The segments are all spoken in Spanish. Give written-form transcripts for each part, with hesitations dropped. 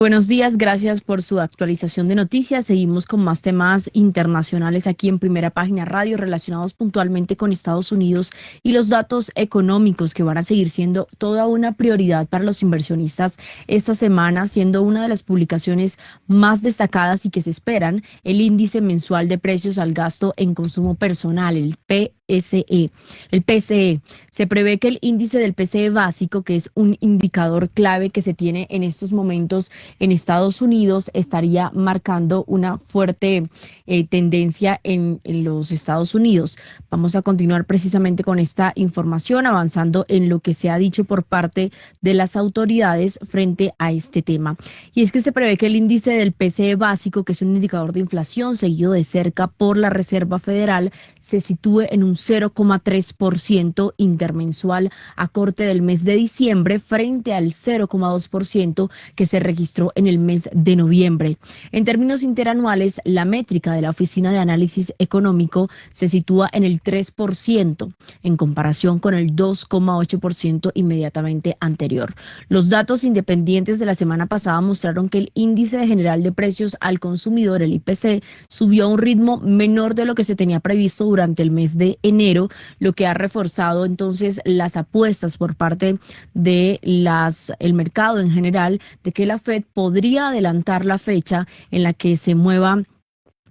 Buenos días, gracias por su actualización de noticias. Seguimos con más temas internacionales aquí en Primera Página Radio relacionados puntualmente con Estados Unidos y los datos económicos que van a seguir siendo toda una prioridad para los inversionistas esta semana, siendo una de las publicaciones más destacadas y que se esperan el índice mensual de precios al gasto en consumo personal, el PSE. El PCE. Se prevé que el índice del PCE básico, que es un indicador clave que se tiene en estos momentos en Estados Unidos, estaría marcando una fuerte tendencia en los Estados Unidos. Vamos a continuar precisamente con esta información, avanzando en lo que se ha dicho por parte de las autoridades frente a este tema. Y es que se prevé que el índice del PCE básico, que es un indicador de inflación seguido de cerca por la Reserva Federal, se sitúe en un 0,3% intermensual a corte del mes de diciembre frente al 0,2% que se registró en el mes de noviembre. En términos interanuales, la métrica de la Oficina de Análisis Económico se sitúa en el 3% en comparación con el 2,8% inmediatamente anterior. Los datos independientes de la semana pasada mostraron que el índice general de precios al consumidor, el IPC, subió a un ritmo menor de lo que se tenía previsto durante el mes de enero, lo que ha reforzado entonces las apuestas por parte de el mercado en general de que la Fed podría adelantar la fecha en la que se mueva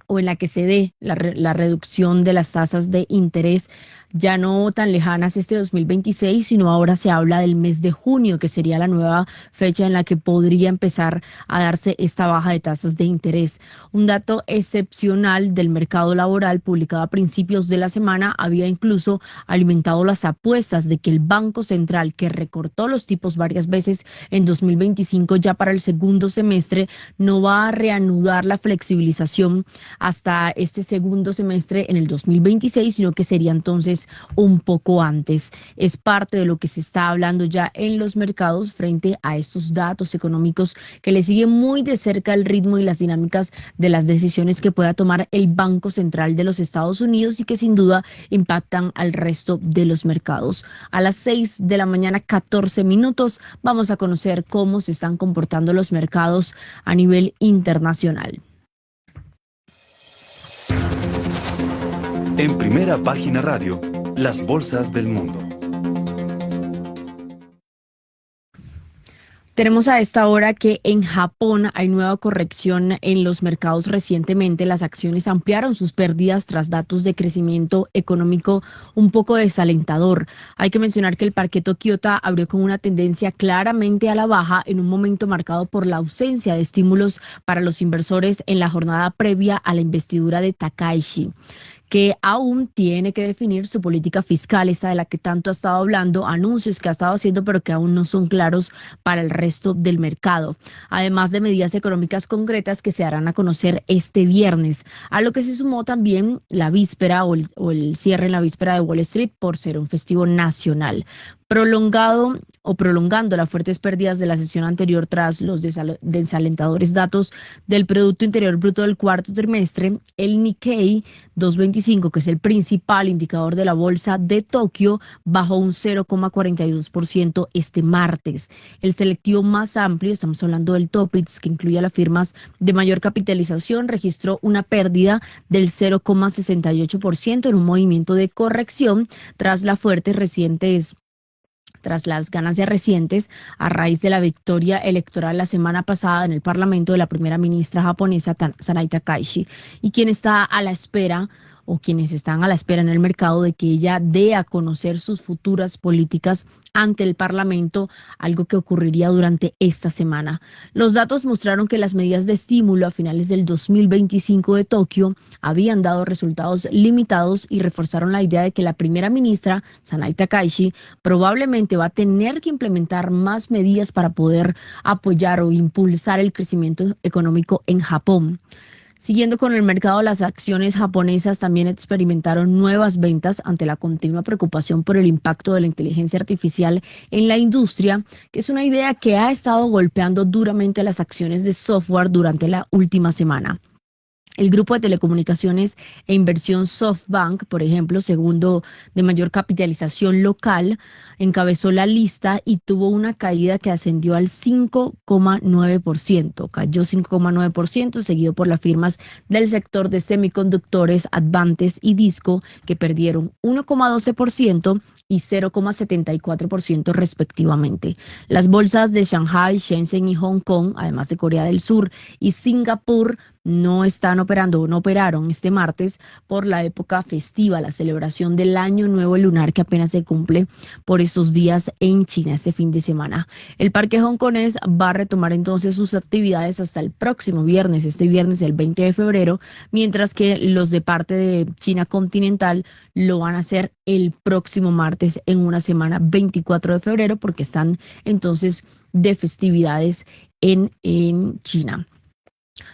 o en la que se dé la reducción de las tasas de interés ya no tan lejanas este 2026, sino ahora se habla del mes de junio, que sería la nueva fecha en la que podría empezar a darse esta baja de tasas de interés. Un dato excepcional del mercado laboral publicado a principios de la semana había incluso alimentado las apuestas de que el Banco Central, que recortó los tipos varias veces en 2025 ya para el segundo semestre, no va a reanudar la flexibilización hasta este segundo semestre en el 2026, sino que sería entonces un poco antes. Es parte de lo que se está hablando ya en los mercados frente a estos datos económicos que le siguen muy de cerca el ritmo y las dinámicas de las decisiones que pueda tomar el Banco Central de los Estados Unidos y que sin duda impactan al resto de los mercados. A las 6 de la mañana, 14 minutos, vamos a conocer cómo se están comportando los mercados a nivel internacional. En Primera Página Radio, las bolsas del mundo. Tenemos a esta hora que en Japón hay nueva corrección en los mercados. Recientemente las acciones ampliaron sus pérdidas tras datos de crecimiento económico un poco desalentador. Hay que mencionar que el parque Tokyota abrió con una tendencia claramente a la baja en un momento marcado por la ausencia de estímulos para los inversores en la jornada previa a la investidura de Takaishi, que aún tiene que definir su política fiscal, esta de la que tanto ha estado hablando, anuncios que ha estado haciendo, pero que aún no son claros para el resto del mercado. Además de medidas económicas concretas que se darán a conocer este viernes, a lo que se sumó también la víspera o el cierre en la víspera de Wall Street por ser un festivo nacional. Prolongando las fuertes pérdidas de la sesión anterior tras los desalentadores datos del Producto Interior Bruto del cuarto trimestre, el Nikkei 225, que es el principal indicador de la bolsa de Tokio, bajó un 0,42% este martes. El selectivo más amplio, estamos hablando del Topix, que incluye a las firmas de mayor capitalización, registró una pérdida del 0,68% en un movimiento de corrección tras las ganancias recientes a raíz de la victoria electoral la semana pasada en el Parlamento de la primera ministra japonesa Sanai Takaishi, y quien está a la espera o quienes están a la espera en el mercado de que ella dé a conocer sus futuras políticas ante el Parlamento, algo que ocurriría durante esta semana. Los datos mostraron que las medidas de estímulo a finales del 2025 de Tokio habían dado resultados limitados y reforzaron la idea de que la primera ministra, Sanai Takaishi, probablemente va a tener que implementar más medidas para poder apoyar o impulsar el crecimiento económico en Japón. Siguiendo con el mercado, las acciones japonesas también experimentaron nuevas ventas ante la continua preocupación por el impacto de la inteligencia artificial en la industria, que es una idea que ha estado golpeando duramente las acciones de software durante la última semana. El grupo de telecomunicaciones e inversión SoftBank, por ejemplo, segundo de mayor capitalización local, encabezó la lista y tuvo una caída que ascendió al 5,9%. Cayó 5,9%, seguido por las firmas del sector de semiconductores, Advantes y Disco, que perdieron 1,12% y 0,74% respectivamente. Las bolsas de Shanghai, Shenzhen y Hong Kong, además de Corea del Sur y Singapur, no están operando o no operaron este martes por la época festiva, la celebración del Año Nuevo Lunar que apenas se cumple por estos días en China este fin de semana. El parque hongkonés va a retomar entonces sus actividades hasta el próximo viernes, este viernes el 20 de febrero, mientras que los de parte de China continental lo van a hacer el próximo martes en una semana 24 de febrero porque están entonces de festividades en China.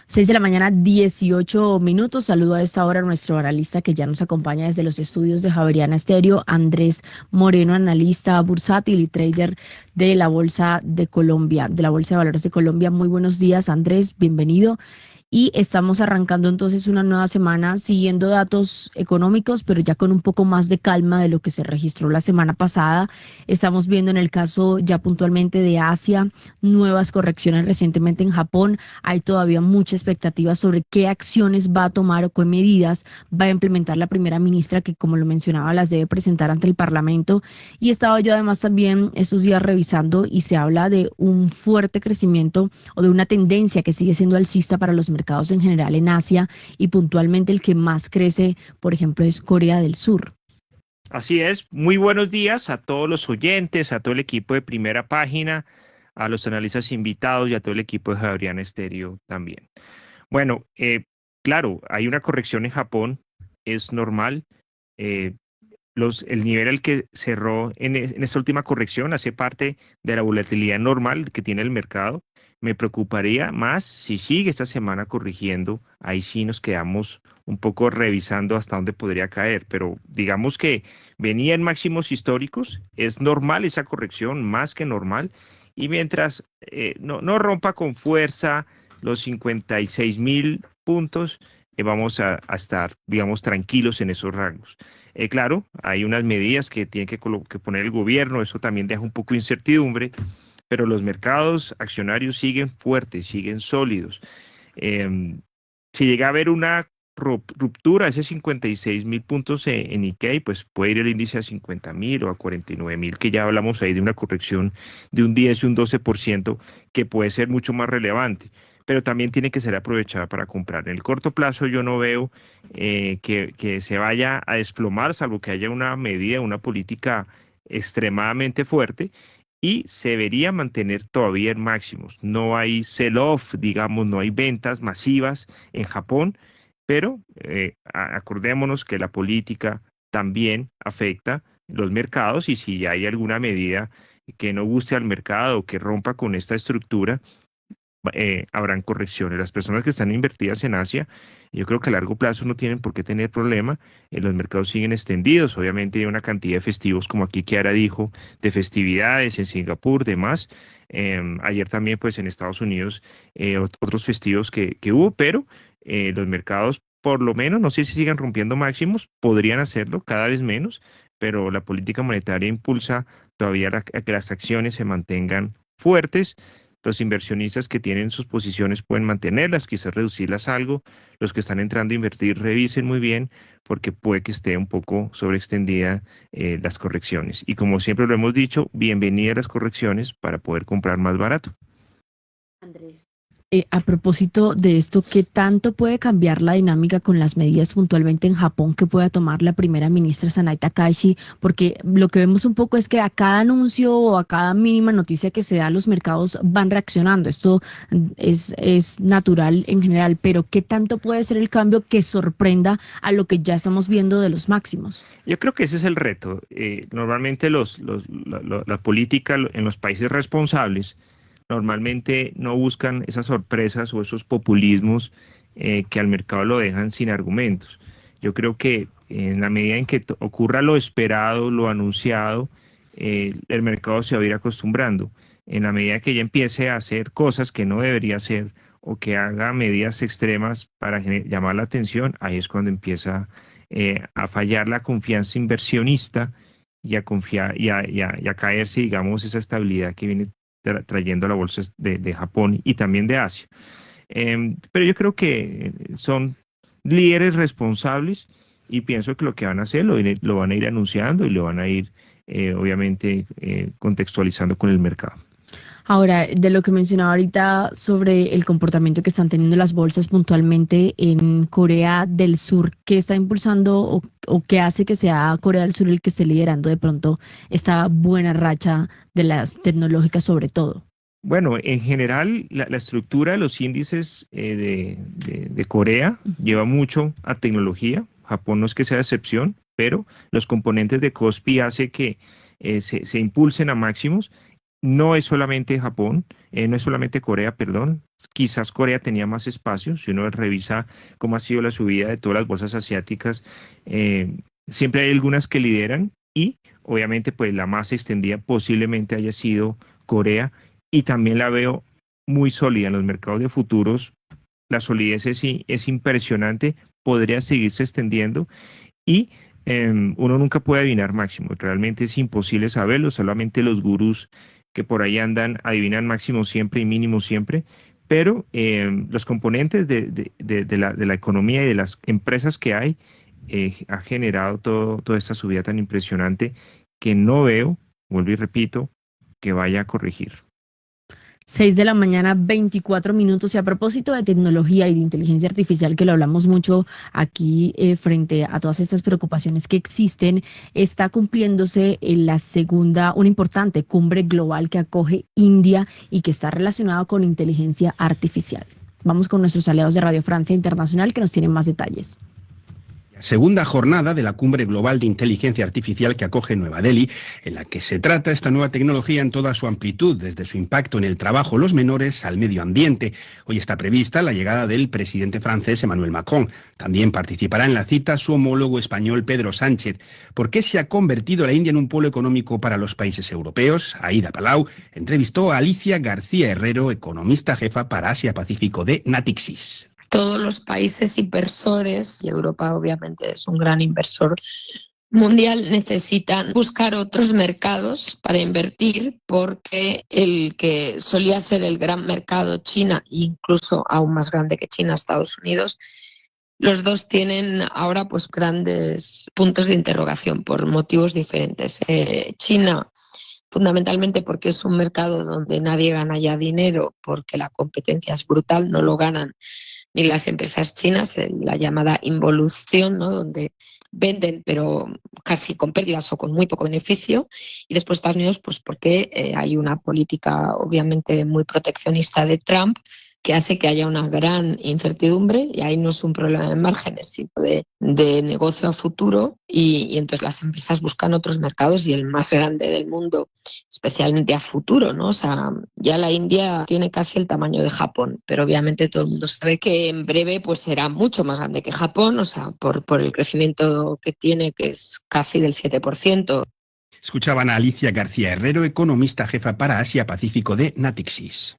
6 de la mañana, 18 minutos. Saludo a esta hora a nuestro analista que ya nos acompaña desde los estudios de Javeriana Estéreo, Andrés Moreno, analista bursátil y trader de la Bolsa de Colombia, de la Bolsa de Valores de Colombia. Muy buenos días, Andrés, bienvenido. Y estamos arrancando entonces una nueva semana siguiendo datos económicos, pero ya con un poco más de calma de lo que se registró la semana pasada. Estamos viendo en el caso ya puntualmente de Asia, nuevas correcciones recientemente en Japón. Hay todavía mucha expectativa sobre qué acciones va a tomar o qué medidas va a implementar la primera ministra, que como lo mencionaba, las debe presentar ante el Parlamento. Y estaba yo además también estos días revisando y se habla de un fuerte crecimiento o de una tendencia que sigue siendo alcista para los mercados en general en Asia y puntualmente el que más crece, por ejemplo, es Corea del Sur. Así es, muy buenos días a todos los oyentes, a todo el equipo de Primera Página, a los analistas invitados y a todo el equipo de Javeriana Estéreo también. Bueno, claro, hay una corrección en Japón, es normal. eh, el nivel al que cerró en esta última corrección hace parte de la volatilidad normal que tiene el mercado. Me preocuparía más si sigue esta semana corrigiendo. Ahí sí nos quedamos un poco revisando hasta dónde podría caer, pero digamos que venía en máximos históricos, es normal esa corrección, más que normal, y mientras no rompa con fuerza los 56.000 puntos, vamos a estar, digamos, tranquilos en esos rangos. Claro, hay unas medidas que tiene que poner el gobierno, eso también deja un poco de incertidumbre, pero los mercados accionarios siguen fuertes, siguen sólidos. Si llega a haber una ruptura de esos 56.000 puntos en Nikkei, pues puede ir el índice a 50.000 o a 49.000, que ya hablamos ahí de una corrección de un 10 y un 12%, que puede ser mucho más relevante, pero también tiene que ser aprovechada para comprar. En el corto plazo yo no veo que se vaya a desplomar, salvo que haya una medida, una política extremadamente fuerte, y se debería mantener todavía en máximos. No hay sell-off, digamos, no hay ventas masivas en Japón, pero acordémonos que la política también afecta los mercados y si hay alguna medida que no guste al mercado o que rompa con esta estructura, habrán correcciones. Las personas que están invertidas en Asia, yo creo que a largo plazo no tienen por qué tener problema. Los mercados siguen extendidos. Obviamente hay una cantidad de festivos, como aquí Kiara dijo, de festividades en Singapur, demás. Ayer también, pues en Estados Unidos, otros festivos que hubo, pero los mercados, por lo menos, no sé si sigan rompiendo máximos, podrían hacerlo cada vez menos, pero la política monetaria impulsa todavía a que las acciones se mantengan fuertes. Los inversionistas que tienen sus posiciones pueden mantenerlas, quizás reducirlas algo. Los que están entrando a invertir revisen muy bien porque puede que esté un poco sobreextendida las correcciones. Y como siempre lo hemos dicho, bienvenidas las correcciones para poder comprar más barato. Andrés. A propósito de esto, ¿qué tanto puede cambiar la dinámica con las medidas puntualmente en Japón que pueda tomar la primera ministra Sanai Takahashi? Porque lo que vemos un poco es que a cada anuncio o a cada mínima noticia que se da, los mercados van reaccionando. Esto es natural en general, pero ¿qué tanto puede ser el cambio que sorprenda a lo que ya estamos viendo de los máximos? Yo creo que ese es el reto. Normalmente la política en los países responsables normalmente no buscan esas sorpresas o esos populismos que al mercado lo dejan sin argumentos. Yo creo que en la medida en que ocurra lo esperado, lo anunciado, el mercado se va a ir acostumbrando. En la medida que ella empiece a hacer cosas que no debería hacer o que haga medidas extremas para llamar la atención, ahí es cuando empieza a fallar la confianza inversionista y a confiar y a caerse, digamos, esa estabilidad que viene trayendo la bolsa de Japón y también de Asia. Pero yo creo que son líderes responsables y pienso que lo que van a hacer lo van a ir anunciando y lo van a ir, obviamente, contextualizando con el mercado. Ahora, de lo que mencionaba ahorita sobre el comportamiento que están teniendo las bolsas puntualmente en Corea del Sur, ¿qué está impulsando o qué hace que sea Corea del Sur el que esté liderando de pronto esta buena racha de las tecnológicas sobre todo? Bueno, en general, la estructura de los índices de Corea lleva mucho a tecnología. Japón no es que sea excepción, pero los componentes de Kospi hace que se impulsen a máximos. No es solamente Japón, no es solamente Corea, perdón. Quizás Corea tenía más espacio. Si uno revisa cómo ha sido la subida de todas las bolsas asiáticas, siempre hay algunas que lideran y obviamente pues la más extendida posiblemente haya sido Corea y también la veo muy sólida en los mercados de futuros. La solidez es impresionante, podría seguirse extendiendo y uno nunca puede adivinar máximo. Realmente es imposible saberlo, solamente los gurús que por ahí andan adivinan máximo siempre y mínimo siempre, pero los componentes de la economía y de las empresas que hay ha generado toda esta subida tan impresionante que no veo, vuelvo y repito, que vaya a corregir. 6 de la mañana, 24 minutos. Y a propósito de tecnología y de inteligencia artificial, que lo hablamos mucho aquí frente a todas estas preocupaciones que existen, está cumpliéndose en la segunda, una importante cumbre global que acoge India y que está relacionada con inteligencia artificial. Vamos con nuestros aliados de Radio Francia Internacional que nos tienen más detalles. Segunda jornada de la Cumbre Global de Inteligencia Artificial que acoge Nueva Delhi, en la que se trata esta nueva tecnología en toda su amplitud, desde su impacto en el trabajo de los menores al medio ambiente. Hoy está prevista la llegada del presidente francés Emmanuel Macron. También participará en la cita su homólogo español Pedro Sánchez. ¿Por qué se ha convertido la India en un polo económico para los países europeos? Aida Palau entrevistó a Alicia García Herrero, economista jefa para Asia-Pacífico de Natixis. Todos los países inversores, y Europa obviamente es un gran inversor mundial, necesitan buscar otros mercados para invertir porque el que solía ser el gran mercado, China, incluso aún más grande que China, Estados Unidos, los dos tienen ahora pues grandes puntos de interrogación por motivos diferentes. China, fundamentalmente porque es un mercado donde nadie gana ya dinero, porque la competencia es brutal, no lo ganan ni las empresas chinas, la llamada involución, ¿no? Donde venden pero casi con pérdidas o con muy poco beneficio. Y después Estados Unidos, pues porque hay una política obviamente muy proteccionista de Trump que hace que haya una gran incertidumbre, y ahí no es un problema de márgenes, sino de negocio a futuro, y entonces las empresas buscan otros mercados, y el más grande del mundo, especialmente a futuro, ¿no? O sea, ya la India tiene casi el tamaño de Japón, pero obviamente todo el mundo sabe que en breve pues será mucho más grande que Japón, o sea, por el crecimiento que tiene, que es casi del 7%. Escuchaban a Alicia García Herrero, economista jefa para Asia-Pacífico de Natixis.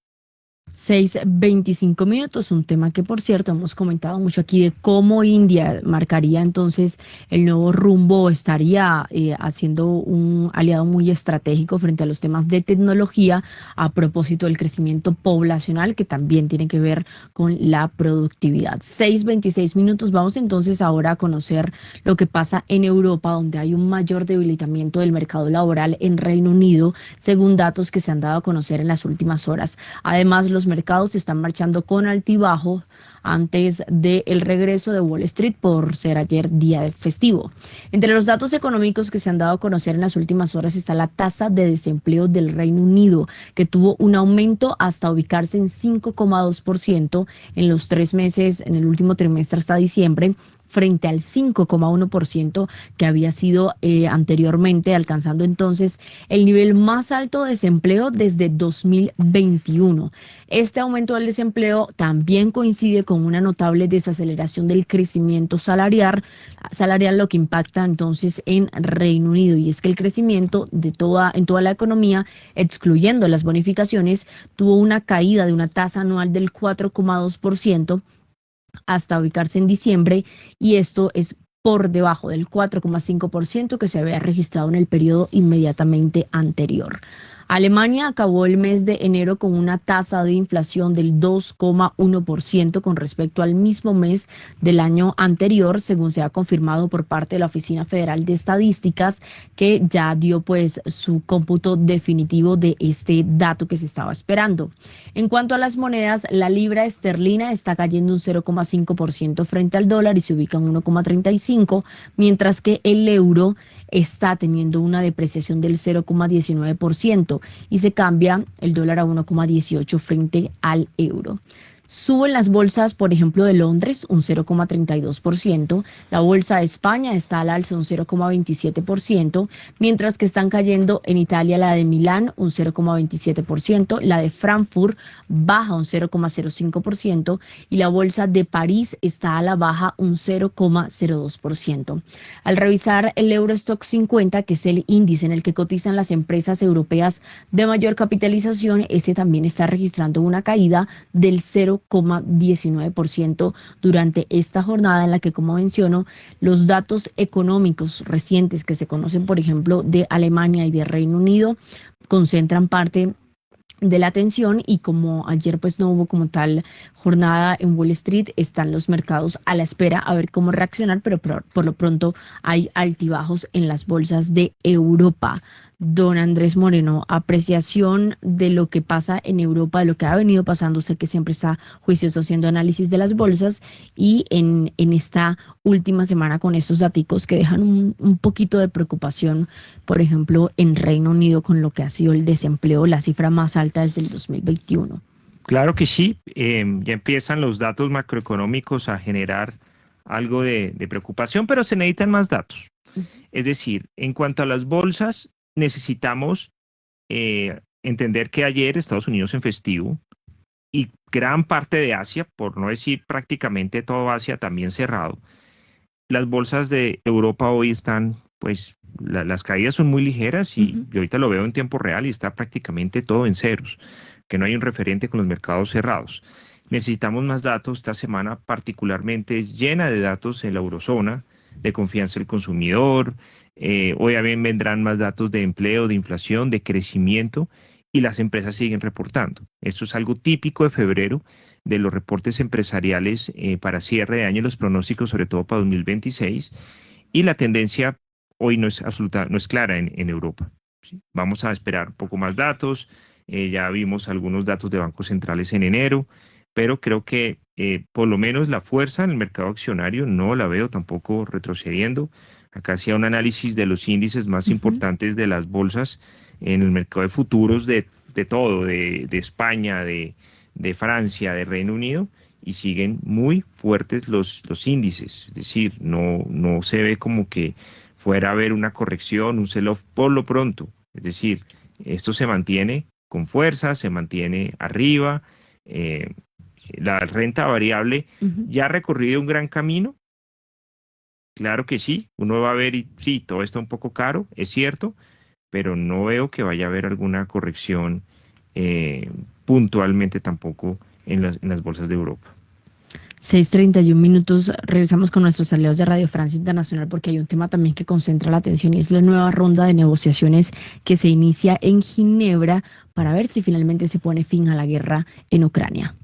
6:25 minutos, un tema que por cierto hemos comentado mucho aquí de cómo India marcaría entonces el nuevo rumbo, estaría haciendo un aliado muy estratégico frente a los temas de tecnología a propósito del crecimiento poblacional que también tiene que ver con la productividad. 6:26 minutos, vamos entonces ahora a conocer lo que pasa en Europa, donde hay un mayor debilitamiento del mercado laboral en Reino Unido, según datos que se han dado a conocer en las últimas horas. Además, los mercados están marchando con altibajo antes del regreso de Wall Street por ser ayer día de festivo. Entre los datos económicos que se han dado a conocer en las últimas horas está la tasa de desempleo del Reino Unido, que tuvo un aumento hasta ubicarse en 5,2% en los 3 meses, en el último trimestre hasta diciembre, frente al 5,1% que había sido anteriormente, alcanzando entonces el nivel más alto de desempleo desde 2021. Este aumento del desempleo también coincide con una notable desaceleración del crecimiento salarial, lo que impacta entonces en Reino Unido, y es que el crecimiento en toda la economía, excluyendo las bonificaciones, tuvo una caída de una tasa anual del 4,2% hasta ubicarse en diciembre, y esto es por debajo del 4,5% que se había registrado en el periodo inmediatamente anterior. Alemania acabó el mes de enero con una tasa de inflación del 2,1% con respecto al mismo mes del año anterior, según se ha confirmado por parte de la Oficina Federal de Estadísticas, que ya dio pues su cómputo definitivo de este dato que se estaba esperando. En cuanto a las monedas, la libra esterlina está cayendo un 0,5% frente al dólar y se ubica en 1,35, mientras que el euro está teniendo una depreciación del 0,19% y se cambia el dólar a 1,18 frente al euro. Suben las bolsas, por ejemplo, de Londres un 0,32%, la bolsa de España está al alza un 0,27%, mientras que están cayendo en Italia la de Milán un 0,27%, la de Frankfurt baja un 0,05% y la bolsa de París está a la baja un 0,02%. Al revisar el Eurostock 50, que es el índice en el que cotizan las empresas europeas de mayor capitalización, ese también está registrando una caída del 0,19% durante esta jornada, en la que, como menciono, los datos económicos recientes que se conocen, por ejemplo, de Alemania y de Reino Unido, concentran parte de la atención, y como ayer pues no hubo como tal jornada en Wall Street, están los mercados a la espera a ver cómo reaccionar, pero por lo pronto hay altibajos en las bolsas de Europa. Don Andrés Moreno, apreciación de lo que pasa en Europa, de lo que ha venido pasando. Sé que siempre está juicioso haciendo análisis de las bolsas, y en esta última semana con estos daticos que dejan un poquito de preocupación, por ejemplo, en Reino Unido con lo que ha sido el desempleo, la cifra más alta desde el 2021. Claro que sí, ya empiezan los datos macroeconómicos a generar algo de preocupación, pero se necesitan más datos. Es decir, en cuanto a las bolsas, necesitamos entender que ayer Estados Unidos en festivo y gran parte de Asia, por no decir prácticamente todo Asia, también cerrado. Las bolsas de Europa hoy están, pues, las caídas son muy ligeras, y yo ahorita lo veo en tiempo real y está prácticamente todo en ceros, que no hay un referente con los mercados cerrados. Necesitamos más datos. Esta semana particularmente es llena de datos en la eurozona, de confianza del consumidor. Hoy también vendrán más datos de empleo, de inflación, de crecimiento, y las empresas siguen reportando. Esto es algo típico de febrero, de los reportes empresariales para cierre de año, los pronósticos sobre todo para 2026, y la tendencia hoy no es clara en Europa. ¿Sí? Vamos a esperar un poco más datos. Ya vimos algunos datos de bancos centrales en enero, pero creo que por lo menos la fuerza en el mercado accionario no la veo tampoco retrocediendo. Acá hacía un análisis de los índices más importantes de las bolsas en el mercado de futuros de todo, de España, de Francia, de Reino Unido, y siguen muy fuertes los índices. Es decir, no se ve como que fuera a haber una corrección, un sell-off por lo pronto. Es decir, esto se mantiene con fuerza, se mantiene arriba. La renta variable ya ha recorrido un gran camino. Claro que sí, uno va a ver y sí, todo está un poco caro, es cierto, pero no veo que vaya a haber alguna corrección puntualmente tampoco en las bolsas de Europa. 6:31. Regresamos con nuestros aliados de Radio Francia Internacional, porque hay un tema también que concentra la atención, y es la nueva ronda de negociaciones que se inicia en Ginebra para ver si finalmente se pone fin a la guerra en Ucrania.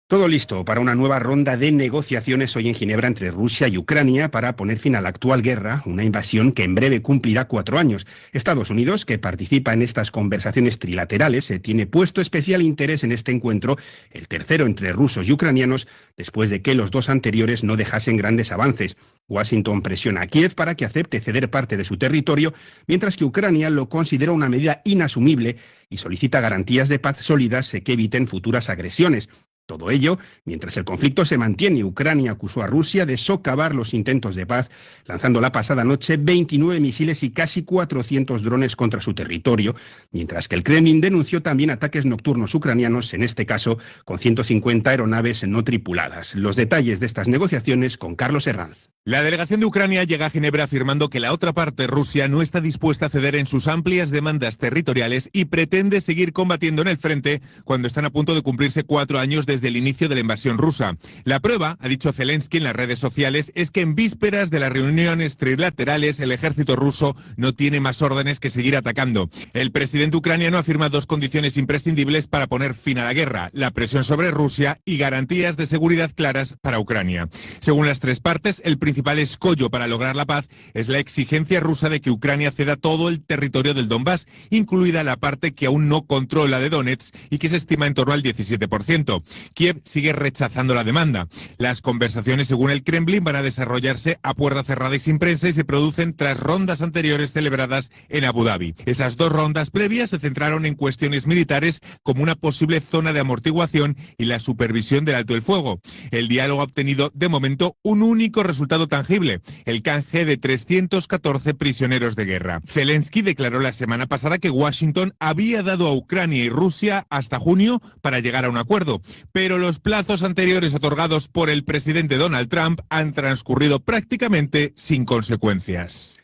Todo listo para una nueva ronda de negociaciones hoy en Ginebra entre Rusia y Ucrania para poner fin a la actual guerra, una invasión que en breve cumplirá 4 años. Estados Unidos, que participa en estas conversaciones trilaterales, tiene puesto especial interés en este encuentro, el tercero entre rusos y ucranianos, después de que los dos anteriores no dejasen grandes avances. Washington presiona a Kiev para que acepte ceder parte de su territorio, mientras que Ucrania lo considera una medida inasumible y solicita garantías de paz sólidas que eviten futuras agresiones. Todo ello, mientras el conflicto se mantiene, Ucrania acusó a Rusia de socavar los intentos de paz, lanzando la pasada noche 29 misiles y casi 400 drones contra su territorio, mientras que el Kremlin denunció también ataques nocturnos ucranianos, en este caso con 150 aeronaves no tripuladas. Los detalles de estas negociaciones con Carlos Herranz. La delegación de Ucrania llega a Ginebra afirmando que la otra parte, Rusia, no está dispuesta a ceder en sus amplias demandas territoriales y pretende seguir combatiendo en el frente cuando están a punto de cumplirse 4 años desde el inicio de la invasión rusa. La prueba, ha dicho Zelensky en las redes sociales, es que en vísperas de las reuniones trilaterales el ejército ruso no tiene más órdenes que seguir atacando. El presidente ucraniano afirma 2 condiciones imprescindibles para poner fin a la guerra: la presión sobre Rusia y garantías de seguridad claras para Ucrania. Según las 3 partes, el principal escollo para lograr la paz es la exigencia rusa de que Ucrania ceda todo el territorio del Donbass, incluida la parte que aún no controla de Donetsk y que se estima en torno al 17%. Kiev sigue rechazando la demanda. Las conversaciones, según el Kremlin, van a desarrollarse a puerta cerrada y sin prensa y se producen tras rondas anteriores celebradas en Abu Dhabi. Esas 2 rondas previas se centraron en cuestiones militares como una posible zona de amortiguación y la supervisión del alto el fuego. El diálogo ha obtenido de momento un único resultado tangible: el canje de 314 prisioneros de guerra. Zelensky declaró la semana pasada que Washington había dado a Ucrania y Rusia hasta junio para llegar a un acuerdo, pero los plazos anteriores otorgados por el presidente Donald Trump han transcurrido prácticamente sin consecuencias.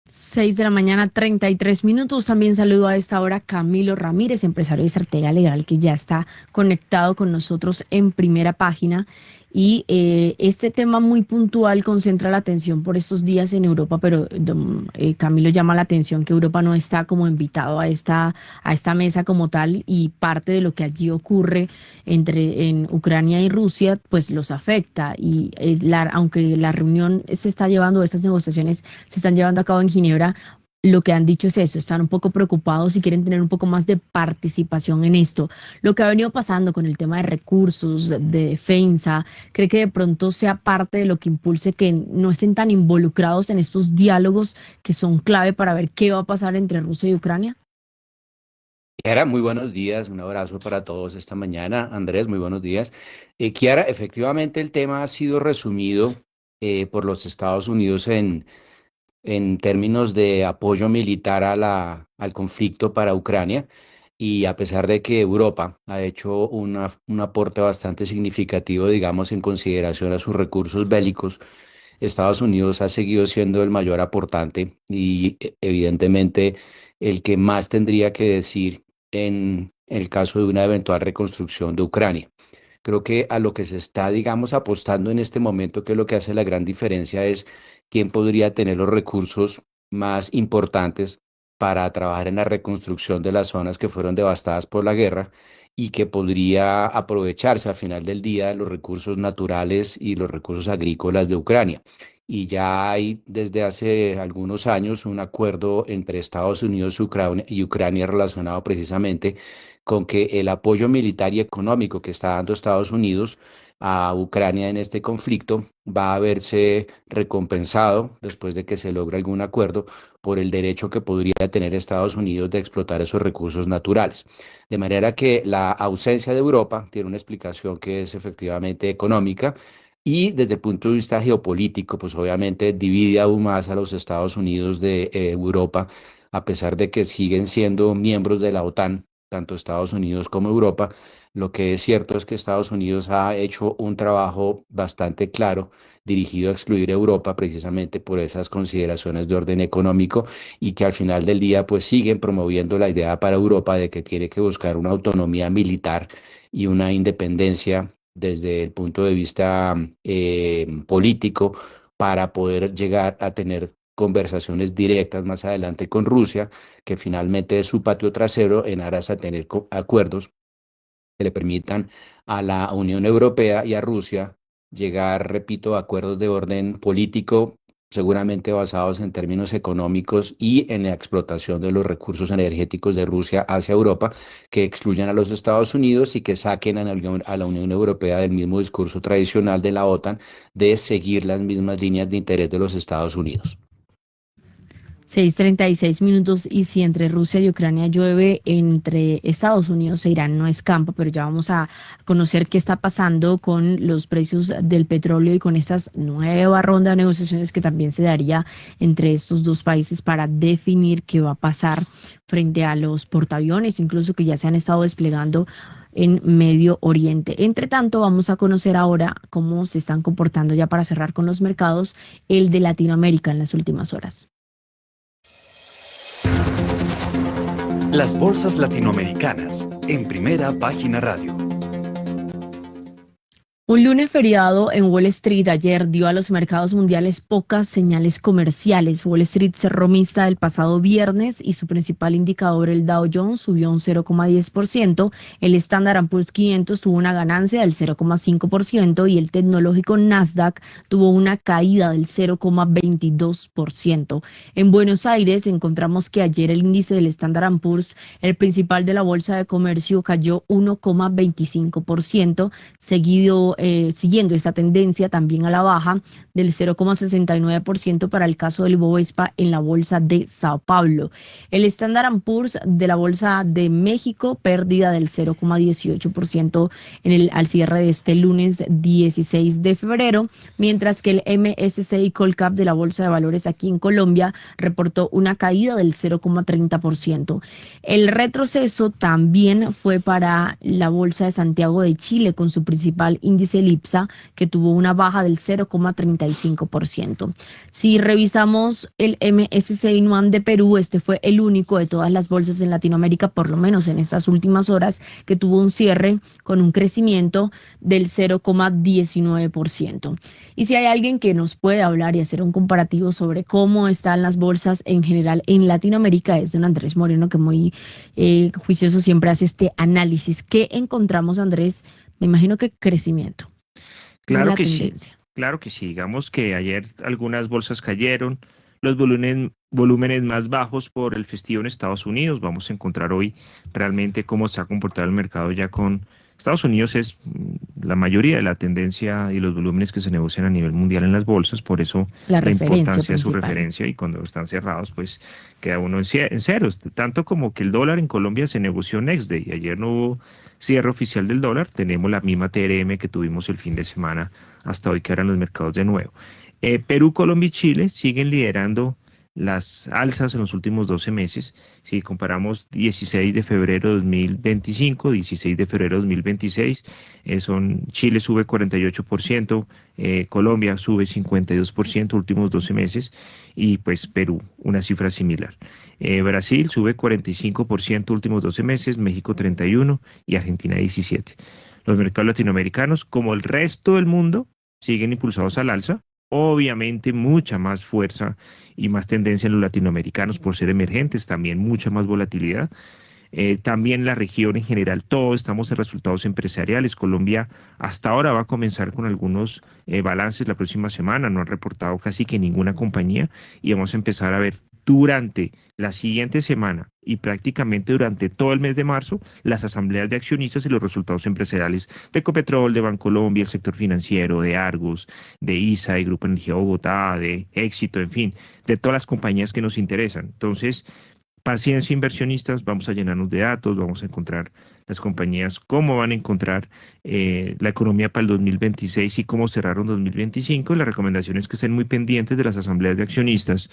6 de la mañana, 33 minutos. También saludo a esta hora Camilo Ramírez, empresario de estrategia legal, que ya está conectado con nosotros en Primera Página. Y este tema muy puntual concentra la atención por estos días en Europa, pero Camilo llama la atención que Europa no está como invitado a esta mesa como tal, y parte de lo que allí ocurre en Ucrania y Rusia pues los afecta, y aunque la reunión se está llevando, estas negociaciones se están llevando a cabo en Ginebra, lo que han dicho es eso: están un poco preocupados y quieren tener un poco más de participación en esto. Lo que ha venido pasando con el tema de recursos, de defensa, ¿cree que de pronto sea parte de lo que impulse que no estén tan involucrados en estos diálogos que son clave para ver qué va a pasar entre Rusia y Ucrania? Kiara, muy buenos días, un abrazo para todos esta mañana. Andrés, muy buenos días. Kiara, efectivamente el tema ha sido resumido por los Estados Unidos en términos de apoyo militar al conflicto para Ucrania, y a pesar de que Europa ha hecho un aporte bastante significativo, digamos, en consideración a sus recursos bélicos, Estados Unidos ha seguido siendo el mayor aportante y evidentemente el que más tendría que decir en el caso de una eventual reconstrucción de Ucrania. Creo que a lo que se está, digamos, apostando en este momento, que es lo que hace la gran diferencia, es quién podría tener los recursos más importantes para trabajar en la reconstrucción de las zonas que fueron devastadas por la guerra, y que podría aprovecharse al final del día de los recursos naturales y los recursos agrícolas de Ucrania. Y ya hay desde hace algunos años un acuerdo entre Estados Unidos y Ucrania relacionado precisamente con que el apoyo militar y económico que está dando Estados Unidos a Ucrania en este conflicto va a verse recompensado, después de que se logre algún acuerdo, por el derecho que podría tener Estados Unidos de explotar esos recursos naturales. De manera que la ausencia de Europa tiene una explicación que es efectivamente económica, y desde el punto de vista geopolítico, pues obviamente divide aún más a los Estados Unidos de Europa, a pesar de que siguen siendo miembros de la OTAN, tanto Estados Unidos como Europa. Lo que es cierto es que Estados Unidos ha hecho un trabajo bastante claro dirigido a excluir a Europa precisamente por esas consideraciones de orden económico, y que al final del día pues siguen promoviendo la idea para Europa de que tiene que buscar una autonomía militar y una independencia desde el punto de vista político, para poder llegar a tener conversaciones directas más adelante con Rusia, que finalmente es su patio trasero, en aras a tener acuerdos que le permitan a la Unión Europea y a Rusia llegar, repito, a acuerdos de orden político, seguramente basados en términos económicos y en la explotación de los recursos energéticos de Rusia hacia Europa, que excluyan a los Estados Unidos y que saquen a la Unión Europea del mismo discurso tradicional de la OTAN de seguir las mismas líneas de interés de los Estados Unidos. 6:36 y si entre Rusia y Ucrania llueve, entre Estados Unidos e Irán no escampa, pero ya vamos a conocer qué está pasando con los precios del petróleo y con esta nueva ronda de negociaciones que también se daría entre estos dos países para definir qué va a pasar frente a los portaaviones, incluso que ya se han estado desplegando en Medio Oriente. Entre tanto, vamos a conocer ahora cómo se están comportando, ya para cerrar con los mercados, el de Latinoamérica en las últimas horas. Las bolsas latinoamericanas en Primera Página Radio. Un lunes feriado en Wall Street ayer dio a los mercados mundiales pocas señales comerciales. Wall Street cerró mixta el pasado viernes y su principal indicador, el Dow Jones, subió un 0,10%. El Standard & Poor's 500 tuvo una ganancia del 0,5% y el tecnológico Nasdaq tuvo una caída del 0,22%. En Buenos Aires encontramos que ayer el índice del Standard & Poor's, el principal de la Bolsa de Comercio, cayó 1,25%, siguiendo esta tendencia también a la baja del 0,69% para el caso del Bovespa en la Bolsa de Sao Paulo. El Standard & Poor's de la Bolsa de México, pérdida del 0,18% al cierre de este lunes 16 de febrero, mientras que el MSCI Colcap de la Bolsa de Valores aquí en Colombia reportó una caída del 0,30%. El retroceso también fue para la Bolsa de Santiago de Chile, con su principal índice el IPSA, que tuvo una baja del 0,35%. Si revisamos el MSCI NUAM de Perú, este fue el único de todas las bolsas en Latinoamérica, por lo menos en estas últimas horas, que tuvo un cierre con un crecimiento del 0,19%. Y si hay alguien que nos puede hablar y hacer un comparativo sobre cómo están las bolsas en general en Latinoamérica, es don Andrés Moreno, que muy juicioso siempre hace este análisis. ¿Qué encontramos, Andrés? Me imagino que crecimiento. Claro que sí, claro que sí. Digamos que ayer algunas bolsas cayeron, los volúmenes más bajos por el festivo en Estados Unidos. Vamos a encontrar hoy realmente cómo se ha comportado el mercado ya con Estados Unidos. Es la mayoría de la tendencia y los volúmenes que se negocian a nivel mundial en las bolsas, por eso la importancia de su referencia, y cuando están cerrados pues queda uno en ceros, tanto como que el dólar en Colombia se negoció next day. Ayer no hubo cierre oficial del dólar, tenemos la misma TRM que tuvimos el fin de semana hasta hoy, que eran los mercados de nuevo. Perú, Colombia y Chile siguen liderando las alzas en los últimos 12 meses. Si comparamos 16 de febrero de 2025, 16 de febrero de 2026, Chile sube 48%, Colombia sube 52% últimos 12 meses, y pues Perú una cifra similar. Brasil sube 45% últimos 12 meses, México 31% y Argentina 17%. Los mercados latinoamericanos, como el resto del mundo, siguen impulsados al alza. Obviamente mucha más fuerza y más tendencia en los latinoamericanos por ser emergentes, también mucha más volatilidad. También la región en general, todos estamos en resultados empresariales. Colombia hasta ahora va a comenzar con algunos balances la próxima semana, no han reportado casi que ninguna compañía, y vamos a empezar a ver durante la siguiente semana y prácticamente durante todo el mes de marzo las asambleas de accionistas y los resultados empresariales de Ecopetrol, de Bancolombia, el sector financiero, de Argos, de ISA, de Grupo Energía Bogotá, de Éxito, en fin, de todas las compañías que nos interesan. Entonces, paciencia, inversionistas, vamos a llenarnos de datos, vamos a encontrar las compañías, cómo van a encontrar la economía para el 2026 y cómo cerraron 2025. Y la recomendación es que estén muy pendientes de las asambleas de accionistas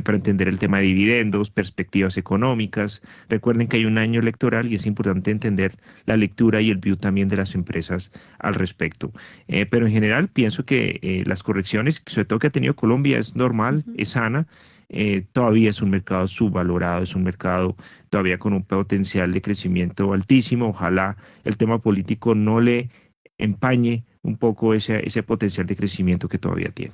para entender el tema de dividendos, perspectivas económicas. Recuerden que hay un año electoral y es importante entender la lectura y el view también de las empresas al respecto. Pero en general pienso que las correcciones, sobre todo que ha tenido Colombia, es normal, es sana. Todavía es un mercado subvalorado, es un mercado todavía con un potencial de crecimiento altísimo. Ojalá el tema político no le empañe un poco ese potencial de crecimiento que todavía tiene.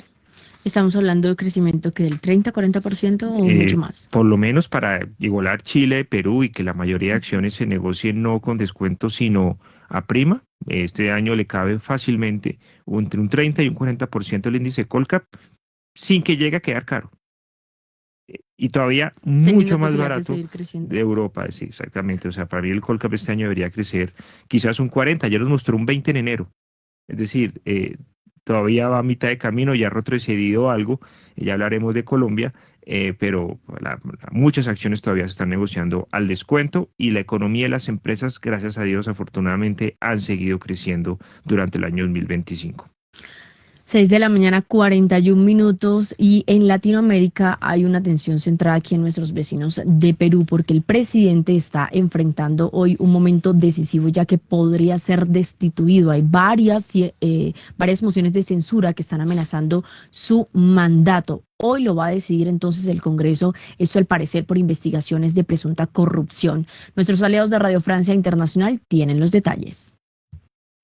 Estamos hablando de crecimiento que del 30-40% o mucho más. Por lo menos para igualar Chile, Perú, y que la mayoría de acciones se negocien no con descuento sino a prima. Este año le cabe fácilmente entre un 30 y un 40% el índice Colcap sin que llegue a quedar caro. Y todavía mucho más barato de Europa, sí, exactamente. O sea, para mí el Colcap este año debería crecer quizás un 40%, ayer nos mostró un 20% en enero. Es decir, todavía va a mitad de camino, ya ha retrocedido algo, ya hablaremos de Colombia, pero muchas acciones todavía se están negociando al descuento y la economía de las empresas, gracias a Dios, afortunadamente, han seguido creciendo durante el año 2025. 6 de la mañana, 41 minutos, y en Latinoamérica hay una atención centrada aquí en nuestros vecinos de Perú, porque el presidente está enfrentando hoy un momento decisivo, ya que podría ser destituido. Hay varias mociones de censura que están amenazando su mandato. Hoy lo va a decidir entonces el Congreso, esto al parecer por investigaciones de presunta corrupción. Nuestros aliados de Radio Francia Internacional tienen los detalles.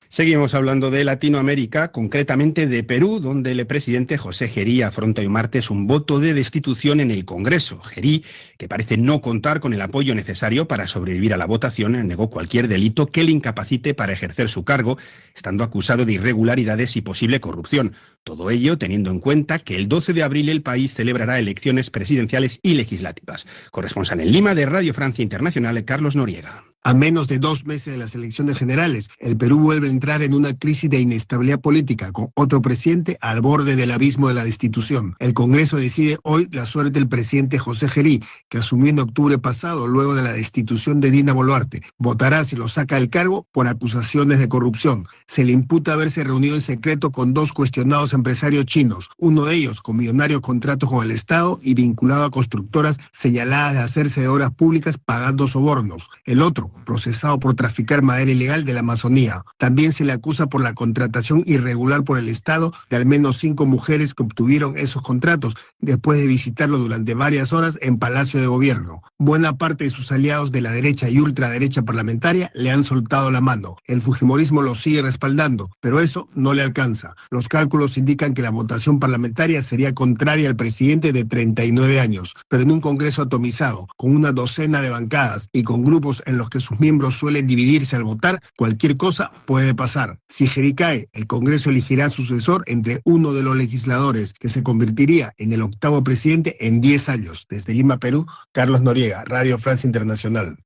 Seguimos hablando de Latinoamérica, concretamente de Perú, donde el presidente José Gerí afronta hoy martes un voto de destitución en el Congreso. Gerí, que parece no contar con el apoyo necesario para sobrevivir a la votación, negó cualquier delito que le incapacite para ejercer su cargo, estando acusado de irregularidades y posible corrupción. Todo ello teniendo en cuenta que el 12 de abril el país celebrará elecciones presidenciales y legislativas. Corresponsal en Lima de Radio Francia Internacional, Carlos Noriega. A menos de 2 meses de las elecciones generales, el Perú vuelve a entrar en una crisis de inestabilidad política, con otro presidente al borde del abismo de la destitución. El Congreso decide hoy la suerte del presidente José Gerí, que asumió en octubre pasado, luego de la destitución de Dina Boluarte. Votará si lo saca del cargo por acusaciones de corrupción. Se le imputa haberse reunido en secreto con 2 cuestionados empresarios chinos, uno de ellos con millonarios contratos con el Estado y vinculado a constructoras señaladas de hacerse de obras públicas pagando sobornos. El otro, procesado por traficar madera ilegal de la Amazonía. También se le acusa por la contratación irregular por el Estado de al menos 5 mujeres que obtuvieron esos contratos después de visitarlo durante varias horas en Palacio de Gobierno. Buena parte de sus aliados de la derecha y ultraderecha parlamentaria le han soltado la mano. El fujimorismo lo sigue respaldando, pero eso no le alcanza. Los cálculos indican que la votación parlamentaria sería contraria al presidente de 39 años, pero en un Congreso atomizado, con una docena de bancadas y con grupos en los que sus miembros suelen dividirse al votar, cualquier cosa puede pasar. Si Gerí cae, el Congreso elegirá sucesor entre uno de los legisladores, que se convertiría en el 8º presidente en 10 años. Desde Lima, Perú, Carlos Noriega, Radio Francia Internacional.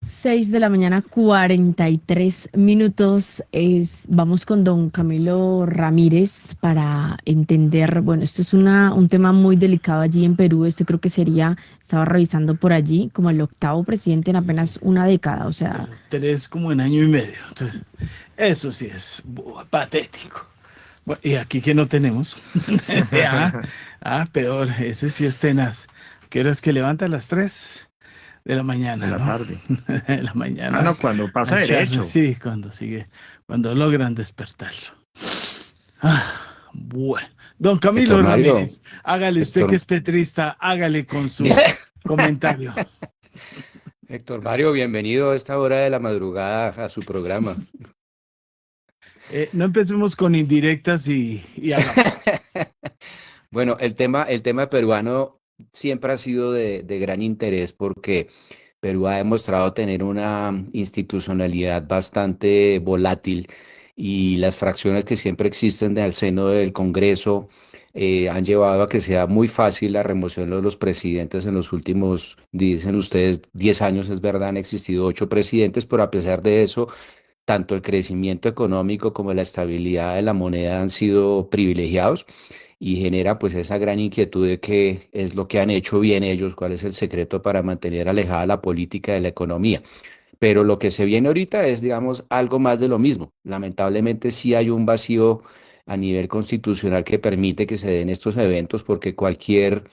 6 de la mañana, 43 minutos. Vamos con don Camilo Ramírez para entender, bueno, esto es un tema muy delicado allí en Perú. Creo que estaba revisando por allí, como el 8º presidente en apenas una década, o sea. 3 como en año y medio. Entonces, eso sí es patético. Bueno, y aquí que no tenemos. Peor, ese sí es tenaz. ¿Qué hora es que levanta? A las 3 de la mañana, de la tarde. De la mañana. No, cuando pasa derecho. Sí, cuando logran despertarlo. Bueno. Don Camilo Ramírez, hágale usted que es petrista, hágale con su comentario. Héctor Mario, bienvenido a esta hora de la madrugada a su programa. No empecemos con indirectas y hagamos. Bueno, el tema peruano siempre ha sido de gran interés porque Perú ha demostrado tener una institucionalidad bastante volátil y las fracciones que siempre existen al seno del Congreso han llevado a que sea muy fácil la remoción de los presidentes en los últimos, dicen ustedes, 10 años. Es verdad, han existido 8 presidentes, pero a pesar de eso, tanto el crecimiento económico como la estabilidad de la moneda han sido privilegiados. Y genera pues esa gran inquietud de qué es lo que han hecho bien ellos, cuál es el secreto para mantener alejada la política de la economía. Pero lo que se viene ahorita es, digamos, algo más de lo mismo. Lamentablemente sí hay un vacío a nivel constitucional que permite que se den estos eventos, porque cualquier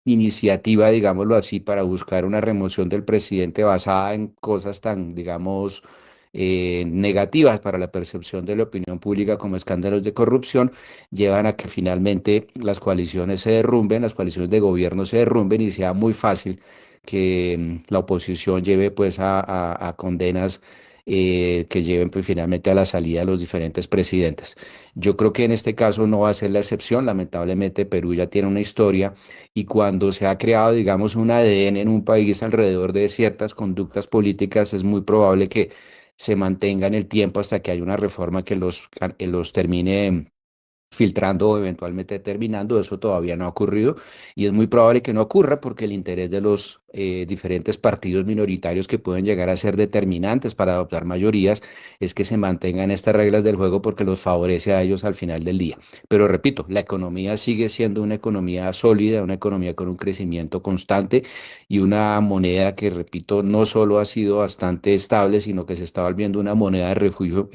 iniciativa, digámoslo así, para buscar una remoción del presidente basada en cosas tan, digamos, negativas para la percepción de la opinión pública como escándalos de corrupción, llevan a que finalmente las coaliciones se derrumben, las coaliciones de gobierno se derrumben y sea muy fácil que la oposición lleve pues a condenas que lleven pues finalmente a la salida de los diferentes presidentes. Yo creo que en este caso no va a ser la excepción. Lamentablemente Perú ya tiene una historia y cuando se ha creado, digamos, un ADN en un país alrededor de ciertas conductas políticas, es muy probable que se mantenga en el tiempo hasta que haya una reforma que los termine filtrando o eventualmente terminando. Eso todavía no ha ocurrido y es muy probable que no ocurra porque el interés de los diferentes partidos minoritarios que pueden llegar a ser determinantes para adoptar mayorías, es que se mantengan estas reglas del juego porque los favorece a ellos al final del día. Pero repito, la economía sigue siendo una economía sólida, una economía con un crecimiento constante y una moneda que, repito, no solo ha sido bastante estable, sino que se está volviendo una moneda de refugio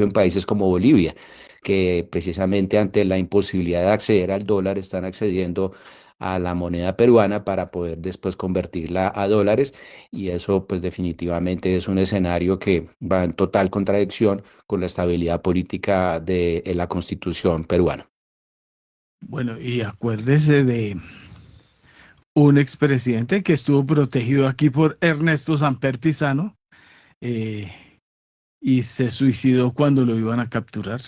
en países como Bolivia, que precisamente ante la imposibilidad de acceder al dólar están accediendo a la moneda peruana para poder después convertirla a dólares, y eso pues definitivamente es un escenario que va en total contradicción con la estabilidad política de la Constitución peruana. Bueno, y acuérdese de un expresidente que estuvo protegido aquí por Ernesto Samper Pizano, eh, y se suicidó cuando lo iban a capturar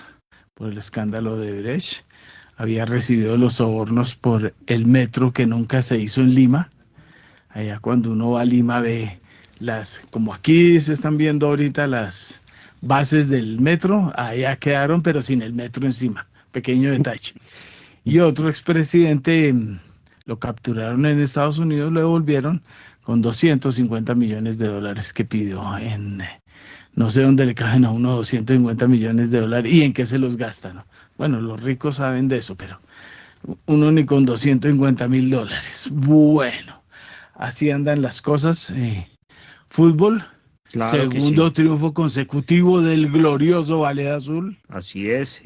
por el escándalo de Brecht. Había recibido los sobornos por el metro que nunca se hizo en Lima. Allá cuando uno va a Lima ve como aquí se están viendo ahorita las bases del metro, allá quedaron pero sin el metro encima, pequeño detalle. Y otro expresidente lo capturaron en Estados Unidos, lo devolvieron con $250 millones que pidió no sé dónde le caben a uno $250 millones y en qué se los gastan, ¿no? Bueno, los ricos saben de eso, pero uno ni con $250.000. Bueno, así andan las cosas. Fútbol, Claro que segundo sí. triunfo consecutivo del glorioso Valle Azul. Así es.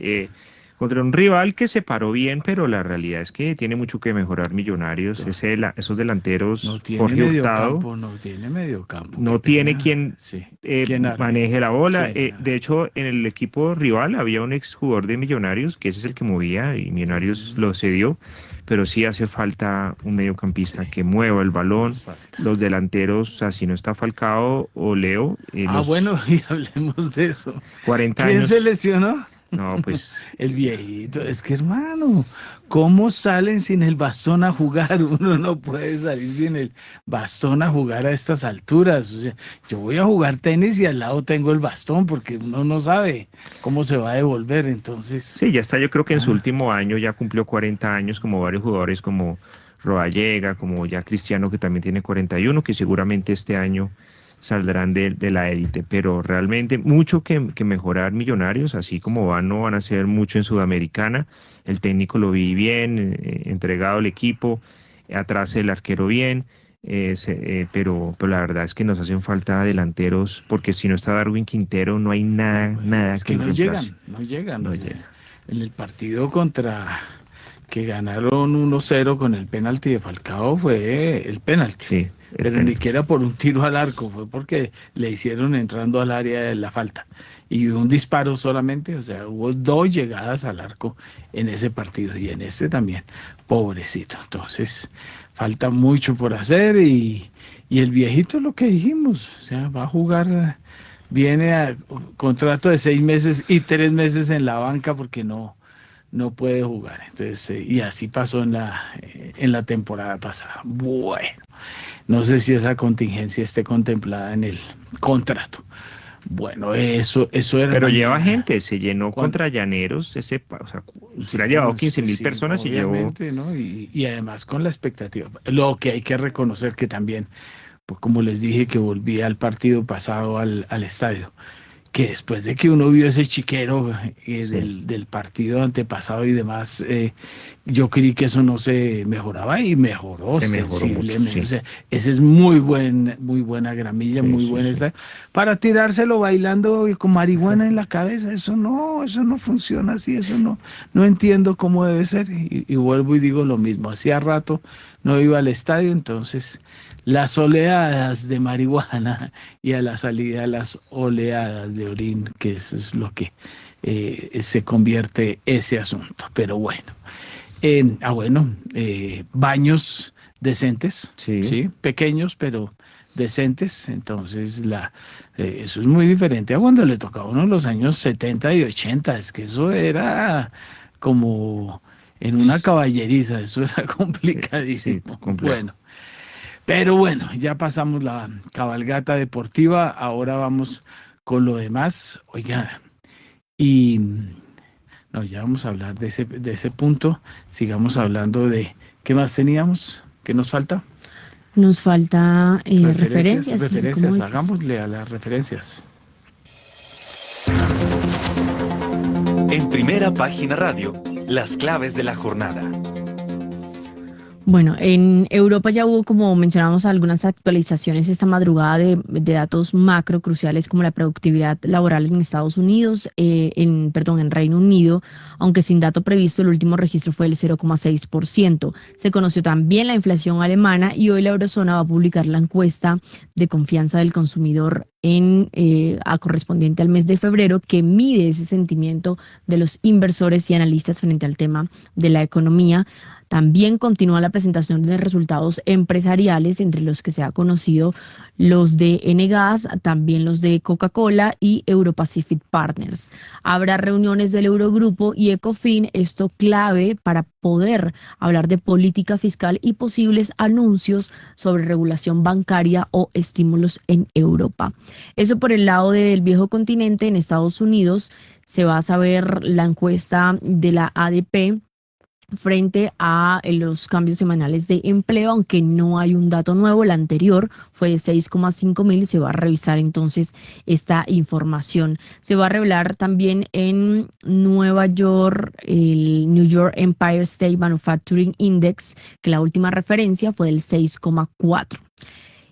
Contra un rival que se paró bien, pero la realidad es que tiene mucho que mejorar Millonarios. Esos delanteros, No tiene Jorge medio Hurtado, campo, no tiene medio campo. no qué tiene pena. quien Sí. ¿Quién arme? maneje la bola. Sí, De hecho, en el equipo rival había un exjugador de Millonarios, que ese es el que movía, y Millonarios lo cedió, pero sí hace falta un mediocampista que mueva el balón. nos falta. Los delanteros, o sea, si no está Falcao o Leo, Bueno, y hablemos de eso. 40 ¿Quién años. se lesionó? No, pues El viejito. Es que, hermano, ¿cómo salen sin el bastón a jugar? Uno no puede salir sin el bastón a jugar a estas alturas. O sea, yo voy a jugar tenis y al lado tengo el bastón porque uno no sabe cómo se va a devolver. Entonces, sí, ya está, yo creo que en su Ah. último año ya cumplió 40 años, como varios jugadores como Rodallega, como ya Cristiano, que también tiene 41, que seguramente este año saldrán de la élite, pero realmente mucho que mejorar Millonarios, así como van, no van a hacer mucho en Sudamericana. El técnico lo vi bien, entregado al equipo, atrás el arquero bien, pero la verdad es que nos hacen falta delanteros, porque si no está Darwin Quintero no hay nada es que que no reemplace. llegan. No O sea, llega. en el partido que ganaron 1-0 con el penalti de Falcao fue el penalti. Sí, Pero ni siquiera por un tiro al arco, fue porque le hicieron entrando al área de la falta. Y un disparo solamente, o sea, hubo 2 llegadas al arco en ese partido y en este también, pobrecito. Entonces, falta mucho por hacer y el viejito es lo que dijimos, o sea, va a jugar, viene a contrato de 6 meses y 3 meses en la banca porque no puede jugar. Entonces, y así pasó en la temporada pasada. Bueno, no sé si esa contingencia esté contemplada en el contrato. Bueno, eso era. Pero mañana. lleva gente, se llenó ¿Cuándo? contra Llaneros, o sea, se le ha llevado 15.000 Sí, personas y llevó. obviamente, ¿no? Y además con la expectativa. Lo que hay que reconocer que también, pues como les dije, que volví al partido pasado al estadio, que después de que uno vio ese chiquero del partido antepasado y demás, yo creí que eso no se mejoraba y mejoró Se mejoró mucho, sensiblemente. sí. O sea, ese es muy buena gramilla, Sí, muy sí, buen sí. estadio. Para tirárselo bailando y con marihuana en la cabeza, eso no funciona así, eso no entiendo cómo debe ser. Y vuelvo y digo lo mismo, hacía rato no iba al estadio, entonces las oleadas de marihuana y a la salida las oleadas de orín, que eso es lo que se convierte ese asunto. Pero bueno, baños decentes, Sí. ¿sí? Pequeños, pero decentes. Entonces, eso es muy diferente a cuando le tocaba a uno en los años 70 y 80. Es que eso era como en una caballeriza, eso era complicadísimo. complejo. Bueno. Pero bueno, ya pasamos la cabalgata deportiva, ahora vamos con lo demás. Oiga, y no, ya vamos a hablar de ese punto. Sigamos hablando de qué más teníamos, qué nos falta. Nos falta referencias. Referencias, hagámosle a las referencias. En Primera Página Radio, las claves de la jornada. Bueno, en Europa ya hubo, como mencionamos, algunas actualizaciones esta madrugada de datos macro cruciales como la productividad laboral en Estados Unidos, en Reino Unido, aunque sin dato previsto, el último registro fue el 0,6%. Se conoció también la inflación alemana y hoy la eurozona va a publicar la encuesta de confianza del consumidor correspondiente al mes de febrero, que mide ese sentimiento de los inversores y analistas frente al tema de la economía. También continúa la presentación de resultados empresariales, entre los que se ha conocido los de Enagás, también los de Coca-Cola y Europacific Partners. Habrá reuniones del Eurogrupo y Ecofin, esto clave para poder hablar de política fiscal y posibles anuncios sobre regulación bancaria o estímulos en Europa. Eso por el lado del viejo continente. En Estados Unidos se va a saber la encuesta de la ADP frente a los cambios semanales de empleo, aunque no hay un dato nuevo. La anterior fue de 6,5 mil. Se va a revisar entonces esta información. Se va a revelar también en Nueva York el New York Empire State Manufacturing Index, que la última referencia fue del 6,4.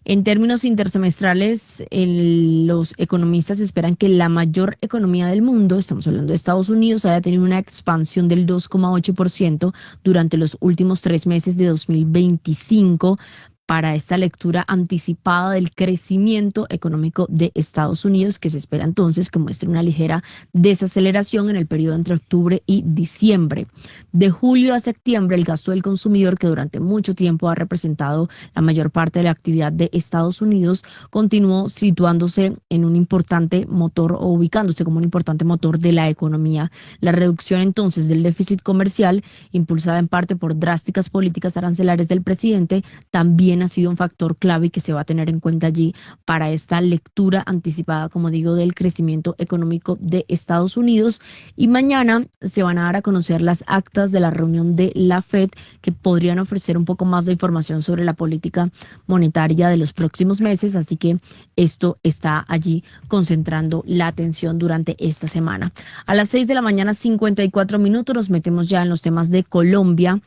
En términos intersemestrales, los economistas esperan que la mayor economía del mundo, estamos hablando de Estados Unidos, haya tenido una expansión del 2,8% durante los últimos 3 meses de 2025. Para esta lectura anticipada del crecimiento económico de Estados Unidos, que se espera entonces que muestre una ligera desaceleración en el periodo entre octubre y diciembre. De julio a septiembre, el gasto del consumidor, que durante mucho tiempo ha representado la mayor parte de la actividad de Estados Unidos, continuó situándose en un importante motor, o ubicándose como un importante motor de la economía. La reducción entonces del déficit comercial, impulsada en parte por drásticas políticas arancelarias del presidente, también ha sido un factor clave y que se va a tener en cuenta allí para esta lectura anticipada, como digo, del crecimiento económico de Estados Unidos. Y mañana se van a dar a conocer las actas de la reunión de la FED, que podrían ofrecer un poco más de información sobre la política monetaria de los próximos meses, así que esto está allí concentrando la atención durante esta semana. A las 6 de la mañana, 54 minutos, nos metemos ya en los temas de Colombia,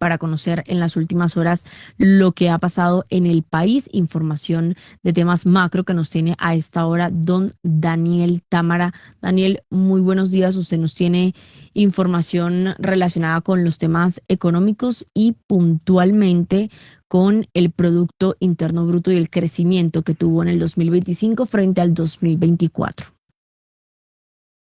para conocer en las últimas horas lo que ha pasado en el país. Información de temas macro que nos tiene a esta hora don Daniel Támara. Daniel, muy buenos días. Usted nos tiene información relacionada con los temas económicos y puntualmente con el Producto Interno Bruto y el crecimiento que tuvo en el 2025 frente al 2024.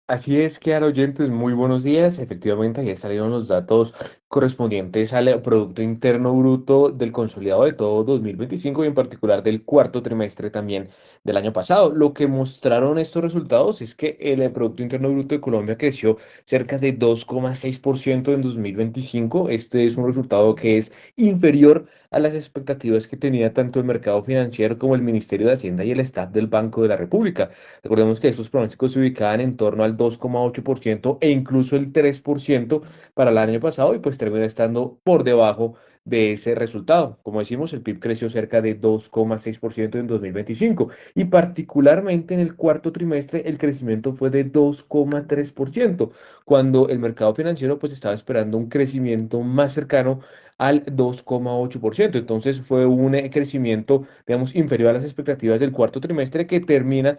Así es, Kiara, oyentes, muy buenos días. Efectivamente, ya salieron los datos correspondientes al Producto Interno Bruto del consolidado de todo 2025 y en particular del cuarto trimestre también del año pasado. Lo que mostraron estos resultados es que el Producto Interno Bruto de Colombia creció cerca de 2,6% en 2025. Este es un resultado que es inferior a las expectativas que tenía tanto el mercado financiero como el Ministerio de Hacienda y el staff del Banco de la República. Recordemos que estos pronósticos se ubicaban en torno al 2,8% e incluso el 3% para el año pasado, y pues termina estando por debajo de ese resultado. Como decimos, el PIB creció cerca de 2,6% en 2025 y particularmente en el cuarto trimestre el crecimiento fue de 2,3%, cuando el mercado financiero pues estaba esperando un crecimiento más cercano al 2,8%. Entonces fue un crecimiento, digamos, inferior a las expectativas del cuarto trimestre, que termina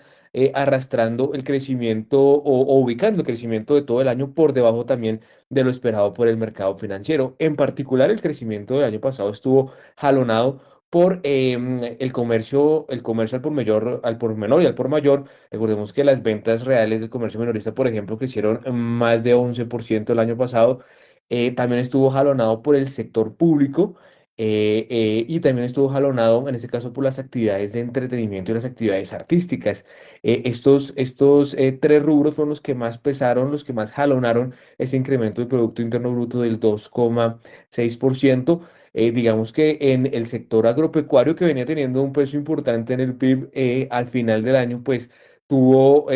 arrastrando el crecimiento o ubicando el crecimiento de todo el año por debajo también de lo esperado por el mercado financiero. En particular, el crecimiento del año pasado estuvo jalonado por el comercio al por menor y al por mayor. Recordemos que las ventas reales del comercio minorista, por ejemplo, crecieron más de 11% el año pasado. También estuvo jalonado por el sector público, y también estuvo jalonado, en este caso, por las actividades de entretenimiento y las actividades artísticas. Estos tres rubros fueron los que más pesaron, los que más jalonaron ese incremento del Producto Interno Bruto del 2,6%. Digamos que en el sector agropecuario, que venía teniendo un peso importante en el PIB, al final del año, pues tuvo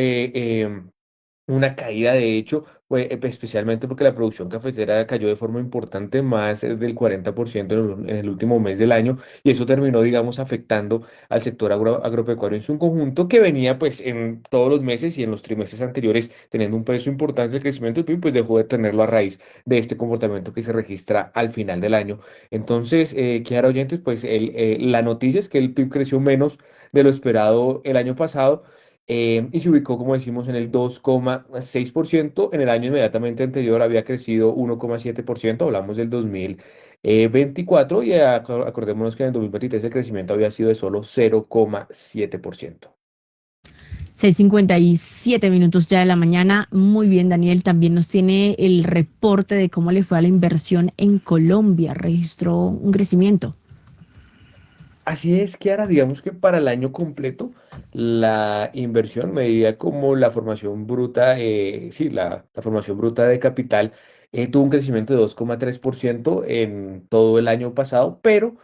una caída, de hecho, fue especialmente porque la producción cafetera cayó de forma importante, más del 40% en el último mes del año, y eso terminó, digamos, afectando al sector agropecuario en su conjunto, que venía pues en todos los meses y en los trimestres anteriores teniendo un peso importante. El crecimiento del PIB pues dejó de tenerlo a raíz de este comportamiento que se registra al final del año. Entonces, Kiara, oyentes, pues la noticia es que el PIB creció menos de lo esperado el año pasado, y se ubicó, como decimos, en el 2,6%. En el año inmediatamente anterior había crecido 1,7%, hablamos del 2024, y acordémonos que en el 2023 el crecimiento había sido de solo 0,7%. 6:57 ya de la mañana. Muy bien, Daniel. También nos tiene el reporte de cómo le fue a la inversión en Colombia. Registró un crecimiento. Así es, Kiara, digamos que para el año completo la inversión medida como la formación bruta, sí, la formación bruta de capital, tuvo un crecimiento de 2,3% en todo el año pasado, pero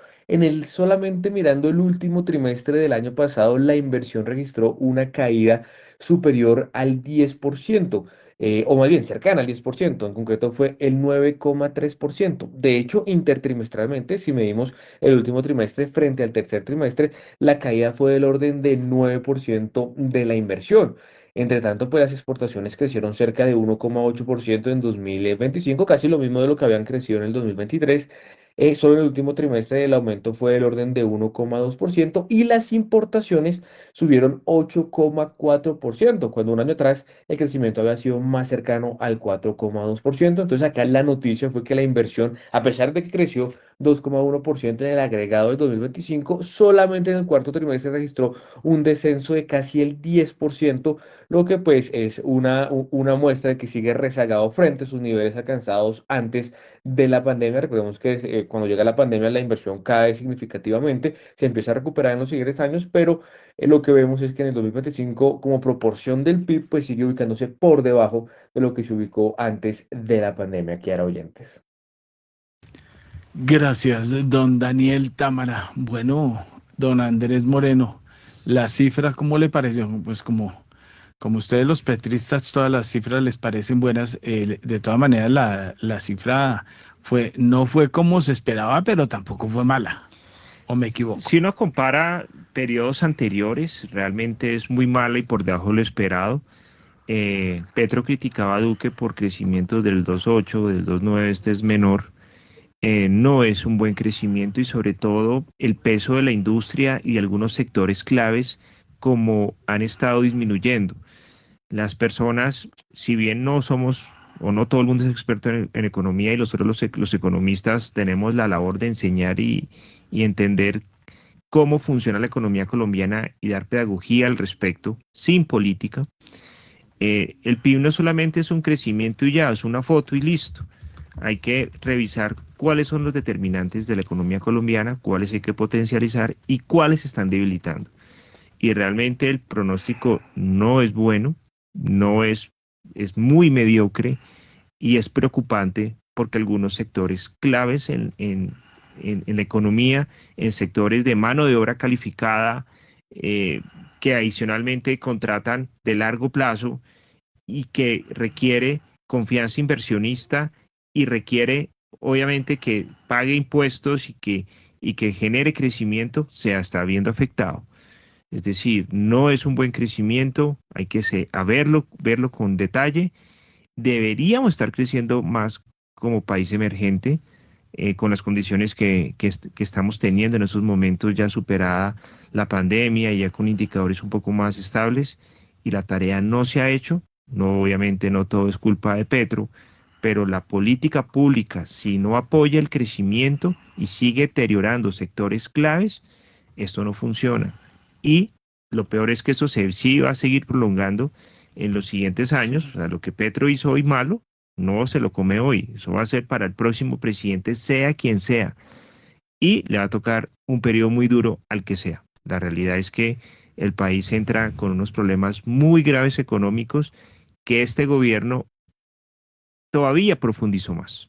solamente mirando el último trimestre del año pasado, la inversión registró una caída superior al 10%, o más bien cercana al 10%. En concreto fue el 9,3%. De hecho, intertrimestralmente, si medimos el último trimestre frente al tercer trimestre, la caída fue del orden de 9% de la inversión. Entre tanto, pues las exportaciones crecieron cerca de 1,8% en 2025, casi lo mismo de lo que habían crecido en el 2023. Solo en el último trimestre el aumento fue del orden de 1,2%, y las importaciones subieron 8,4%, cuando un año atrás el crecimiento había sido más cercano al 4,2%. Entonces acá la noticia fue que la inversión, a pesar de que creció 2,1% en el agregado del 2025, solamente en el cuarto trimestre registró un descenso de casi el 10%, lo que pues es una muestra de que sigue rezagado frente a sus niveles alcanzados antes de la pandemia. Recordemos que cuando llega la pandemia la inversión cae significativamente, se empieza a recuperar en los siguientes años, pero lo que vemos es que en el 2025, como proporción del PIB, pues sigue ubicándose por debajo de lo que se ubicó antes de la pandemia, que era, oyentes. Gracias, don Daniel Támara. Bueno, don Andrés Moreno, la cifra, ¿cómo le pareció? Pues como ustedes los petristas, todas las cifras les parecen buenas. De todas maneras, la cifra no fue como se esperaba, pero tampoco fue mala. ¿O me equivoco? Si uno compara periodos anteriores, realmente es muy mala y por debajo de lo esperado. Petro criticaba a Duque por crecimientos del 2,8, del 2,9, este es menor. No es un buen crecimiento, y sobre todo el peso de la industria y de algunos sectores claves como han estado disminuyendo. Las personas, si bien no somos o no todo el mundo es experto en economía, y nosotros los economistas tenemos la labor de enseñar y entender cómo funciona la economía colombiana y dar pedagogía al respecto, sin política. El PIB no solamente es un crecimiento y ya, es una foto y listo. Hay que revisar cuáles son los determinantes de la economía colombiana, cuáles hay que potencializar y cuáles se están debilitando. Y realmente el pronóstico no es bueno, es muy mediocre, y es preocupante porque algunos sectores claves en la economía, en sectores de mano de obra calificada, que adicionalmente contratan de largo plazo y que requiere confianza inversionista y requiere obviamente que pague impuestos y que genere crecimiento, se está viendo afectado. Es decir, no es un buen crecimiento, hay que verlo con detalle. Deberíamos estar creciendo más como país emergente, con las condiciones que estamos teniendo en estos momentos, ya superada la pandemia y ya con indicadores un poco más estables, y la tarea no se ha hecho. No, obviamente no todo es culpa de Petro, pero la política pública, si no apoya el crecimiento y sigue deteriorando sectores claves, esto no funciona. Y lo peor es que esto sí va a seguir prolongando en los siguientes años. O sea, lo que Petro hizo hoy malo, no se lo come hoy. Eso va a ser para el próximo presidente, sea quien sea. Y le va a tocar un periodo muy duro al que sea. La realidad es que el país entra con unos problemas muy graves económicos que este gobierno todavía profundizó más.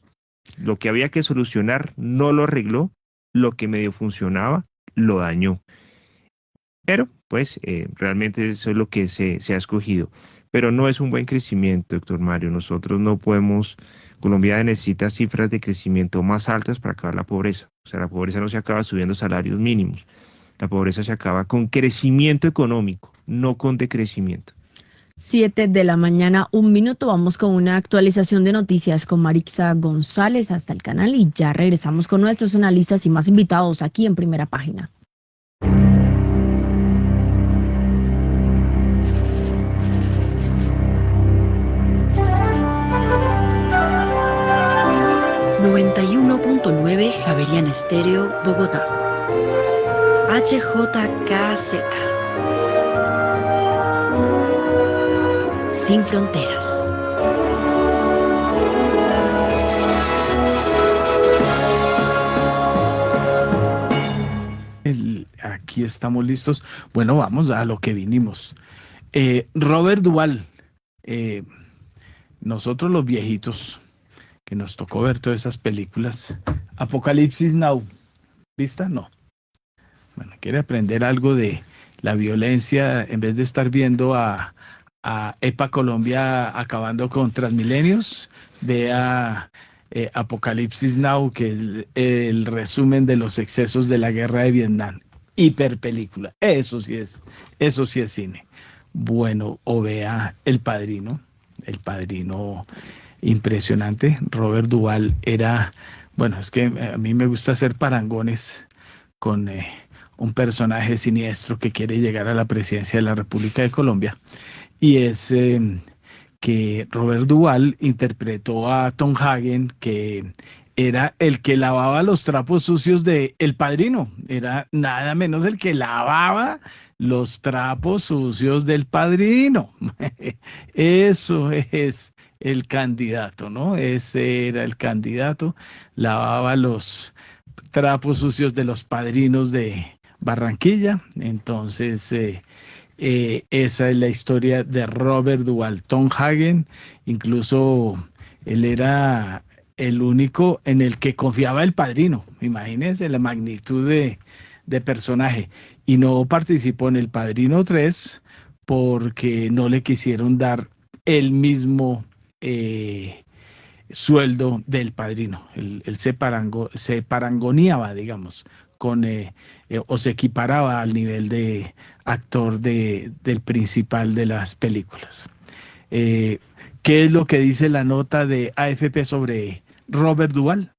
Lo que había que solucionar no lo arregló, lo que medio funcionaba lo dañó. Pero, pues, realmente eso es lo que se ha escogido. pero no es un buen crecimiento, doctor Mario. Nosotros no podemos, Colombia necesita cifras de crecimiento más altas para acabar la pobreza. O sea, la pobreza no se acaba subiendo salarios mínimos. La pobreza se acaba con crecimiento económico, no con decrecimiento. 7 de la mañana, 1 minuto. Vamos con una actualización de noticias con Marixa González hasta el canal y ya regresamos con nuestros analistas y más invitados aquí en Primera Página. Javeriana Estéreo, Bogotá. HJKZ. Sin fronteras. Aquí estamos listos. Bueno, vamos a lo que vinimos. Robert Duvall, nosotros los viejitos, que nos tocó ver todas esas películas. Apocalipsis Now, ¿vista? No. Bueno, quiere aprender algo de la violencia, en vez de estar viendo a EPA Colombia acabando con Transmilenios, vea Apocalipsis Now, que es el resumen de los excesos de la guerra de Vietnam. Hiperpelícula, eso sí es cine. Bueno, o vea El Padrino, impresionante. Robert Duvall era, bueno, es que a mí me gusta hacer parangones con un personaje siniestro que quiere llegar a la presidencia de la República de Colombia, y es que Robert Duvall interpretó a Tom Hagen, que era el que lavaba los trapos sucios de El Padrino, era nada menos el que lavaba los trapos sucios del Padrino. Eso es el candidato, ¿no? Ese era el candidato, lavaba los trapos sucios de los padrinos de Barranquilla. Entonces, esa es la historia de Robert Duvall. Tom Hagen, incluso él era el único en el que confiaba El Padrino. Imagínense la magnitud de personaje. Y no participó en El Padrino 3 porque no le quisieron dar el mismo sueldo del Padrino. Él se parangoneaba, digamos, con o se equiparaba al nivel de actor del principal de las películas. ¿Qué es lo que dice la nota de AFP sobre Robert Duvall?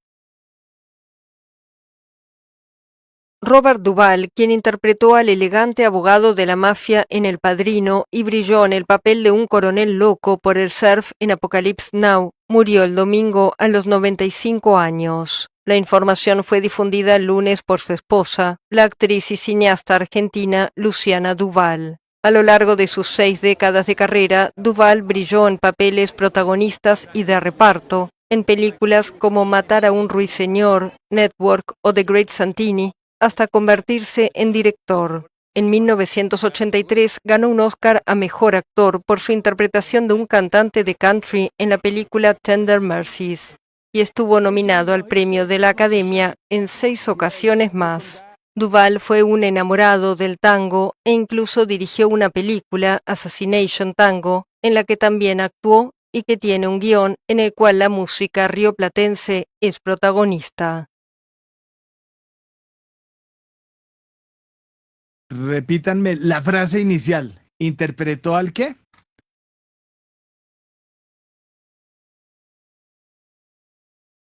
Robert Duvall, quien interpretó al elegante abogado de la mafia en El Padrino y brilló en el papel de un coronel loco por el surf en Apocalypse Now, murió el domingo a los 95 años. La información fue difundida el lunes por su esposa, la actriz y cineasta argentina Luciana Duvall. A lo largo de sus 6 décadas de carrera, Duvall brilló en papeles protagonistas y de reparto, en películas como Matar a un ruiseñor, Network o The Great Santini, hasta convertirse en director. En 1983 ganó un Oscar a Mejor Actor por su interpretación de un cantante de country en la película Tender Mercies, y estuvo nominado al premio de la Academia en 6 ocasiones más. Duvall fue un enamorado del tango e incluso dirigió una película, Assassination Tango, en la que también actuó y que tiene un guión en el cual la música rioplatense es protagonista. Repítanme la frase inicial. ¿Interpretó al qué?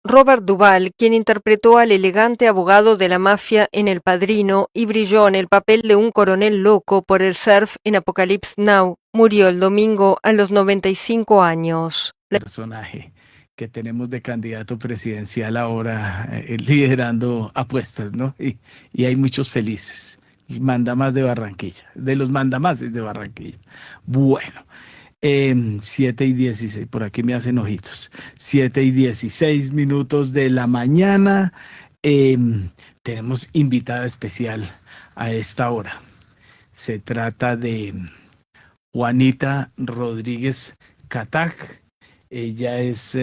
Robert Duvall, quien interpretó al elegante abogado de la mafia en El Padrino y brilló en el papel de un coronel loco por el surf en Apocalypse Now, murió el domingo a los 95 años. Personaje que tenemos de candidato presidencial ahora, liderando apuestas, ¿no? Y hay muchos felices. Mandamás de Barranquilla, de los mandamases de Barranquilla. Bueno, 7:16, por aquí me hacen ojitos. 7:16 de la mañana. Tenemos invitada especial a esta hora. Se trata de Juanita Rodríguez Catac. Ella es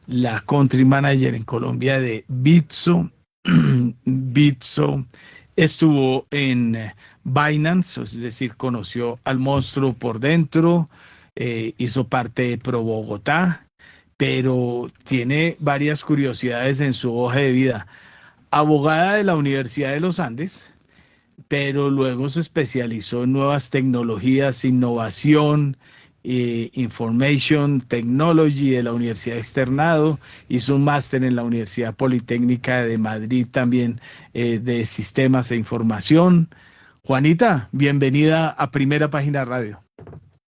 la country manager en Colombia de Bitso. Bitso estuvo en Binance, es decir, conoció al monstruo por dentro, hizo parte de Pro Bogotá, pero tiene varias curiosidades en su hoja de vida. Abogada de la Universidad de los Andes, pero luego se especializó en nuevas tecnologías, innovación, Information Technology de la Universidad Externado, hizo un máster en la Universidad Politécnica de Madrid también de Sistemas e Información. Juanita, bienvenida a Primera Página Radio.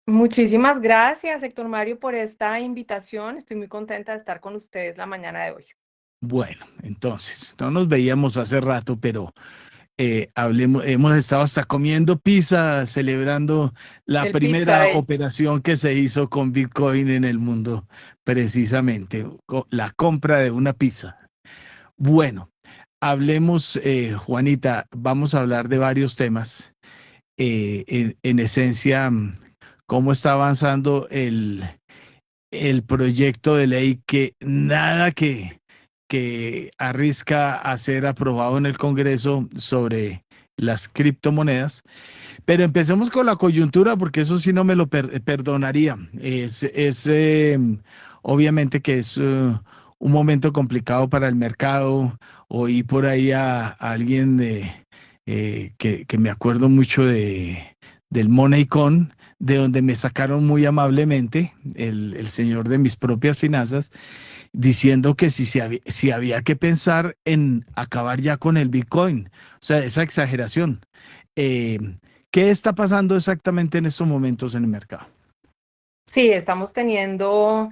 Muchísimas gracias, Héctor Mario, por esta invitación. Estoy muy contenta de estar con ustedes la mañana de hoy. Bueno, entonces, no nos veíamos hace rato, pero hemos estado hasta comiendo pizza, celebrando la primera operación que se hizo con Bitcoin en el mundo, precisamente, la compra de una pizza. Bueno, hablemos, Juanita, vamos a hablar de varios temas. En esencia, cómo está avanzando el proyecto de ley que nada que arrisca a ser aprobado en el Congreso sobre las criptomonedas. Pero empecemos con la coyuntura, porque eso sí no me lo perdonaría. Obviamente que es un momento complicado para el mercado. Oí por ahí a alguien que me acuerdo mucho del MoneyCon, de donde me sacaron muy amablemente el señor de mis propias finanzas, diciendo que si había que pensar en acabar ya con el Bitcoin. O sea, esa exageración. ¿Qué está pasando exactamente en estos momentos en el mercado? Sí, estamos teniendo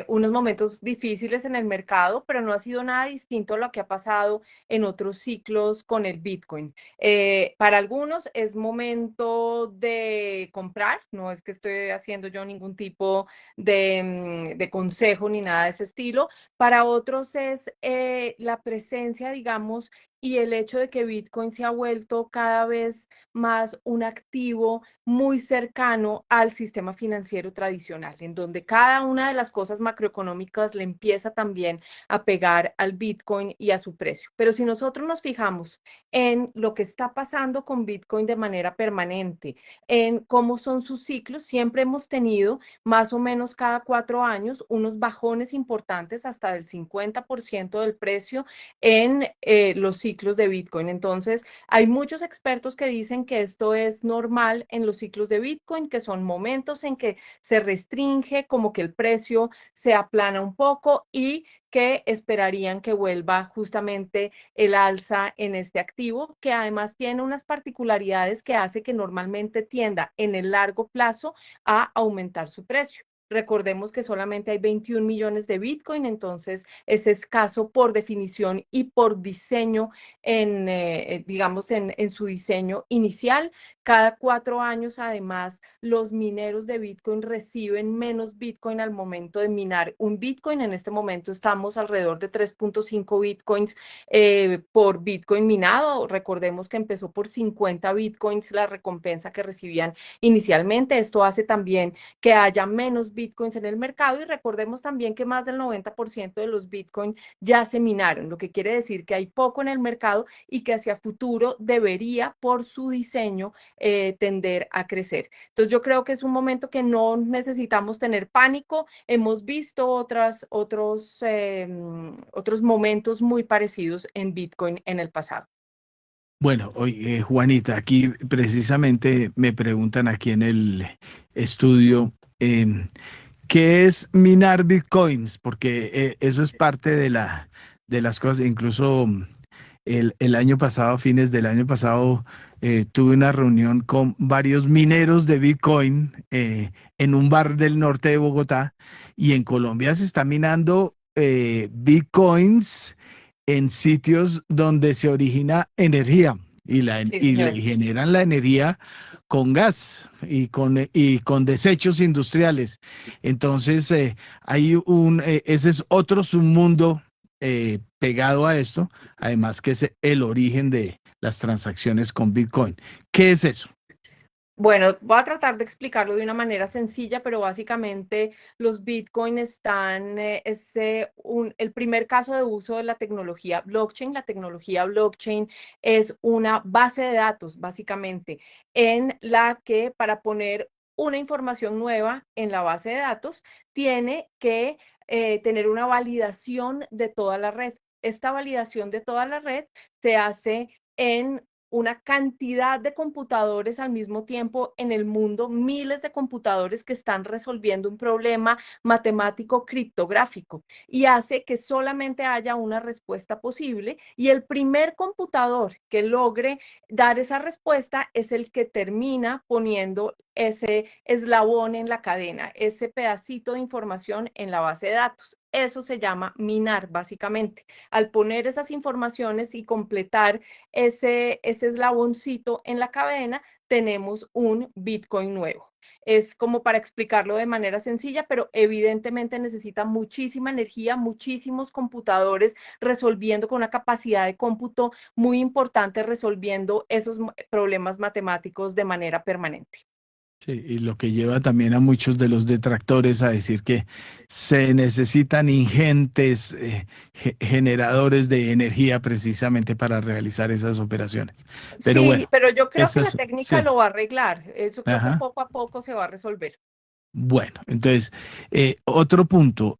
unos momentos difíciles en el mercado, pero no ha sido nada distinto a lo que ha pasado en otros ciclos con el Bitcoin. Para algunos es momento de comprar, no es que estoy haciendo yo ningún tipo de consejo ni nada de ese estilo. Para otros es la presencia, digamos, y el hecho de que Bitcoin se ha vuelto cada vez más un activo muy cercano al sistema financiero tradicional, en donde cada una de las cosas macroeconómicas le empieza también a pegar al Bitcoin y a su precio. Pero si nosotros nos fijamos en lo que está pasando con Bitcoin de manera permanente, en cómo son sus ciclos, siempre hemos tenido más o menos cada 4 años unos bajones importantes hasta del 50% del precio en los ciclos de Bitcoin. Entonces, hay muchos expertos que dicen que esto es normal en los ciclos de Bitcoin, que son momentos en que se restringe, como que el precio se aplana un poco y que esperarían que vuelva justamente el alza en este activo, que además tiene unas particularidades que hace que normalmente tienda en el largo plazo a aumentar su precio. Recordemos que solamente hay 21 millones de Bitcoin, entonces es escaso por definición y por diseño, digamos, en su diseño inicial. Cada 4 años, además, los mineros de Bitcoin reciben menos Bitcoin al momento de minar un Bitcoin. En este momento estamos alrededor de 3.5 Bitcoins por Bitcoin minado. Recordemos que empezó por 50 Bitcoins la recompensa que recibían inicialmente. Esto hace también que haya menos Bitcoins en el mercado y recordemos también que más del 90% de los Bitcoin ya se minaron, lo que quiere decir que hay poco en el mercado y que hacia futuro debería, por su diseño, tender a crecer. Entonces yo creo que es un momento que no necesitamos tener pánico. Hemos visto otros momentos muy parecidos en Bitcoin en el pasado. Bueno, oye, Juanita, aquí precisamente me preguntan aquí en el estudio, ¿qué es minar bitcoins? Porque eso es parte de las cosas. Incluso el año pasado, fines del año pasado, tuve una reunión con varios mineros de bitcoin en un bar del norte de Bogotá, y en Colombia se está minando bitcoins en sitios donde se origina energía y generan la energía con gas y con desechos industriales. Entonces, ese es otro submundo pegado a esto, además que es el origen de las transacciones con Bitcoin. ¿Qué es eso? Bueno, voy a tratar de explicarlo de una manera sencilla, pero básicamente los Bitcoin están, el primer caso de uso de la tecnología blockchain. La tecnología blockchain es una base de datos, básicamente, en la que para poner una información nueva en la base de datos, tiene que tener una validación de toda la red. Esta validación de toda la red se hace en una cantidad de computadores al mismo tiempo en el mundo, miles de computadores que están resolviendo un problema matemático criptográfico, y hace que solamente haya una respuesta posible, y el primer computador que logre dar esa respuesta es el que termina poniendo ese eslabón en la cadena, ese pedacito de información en la base de datos. Eso se llama minar, básicamente. Al poner esas informaciones y completar ese eslaboncito en la cadena, tenemos un Bitcoin nuevo. Es como para explicarlo de manera sencilla, pero evidentemente necesita muchísima energía, muchísimos computadores resolviendo con una capacidad de cómputo muy importante, resolviendo esos problemas matemáticos de manera permanente. Sí, y lo que lleva también a muchos de los detractores a decir que se necesitan ingentes generadores de energía precisamente para realizar esas operaciones. Pero Sí, bueno, pero yo creo que la esas, técnica sí, lo va a arreglar. Yo creo que ajá. poco a poco se va a resolver. Bueno, entonces, otro punto.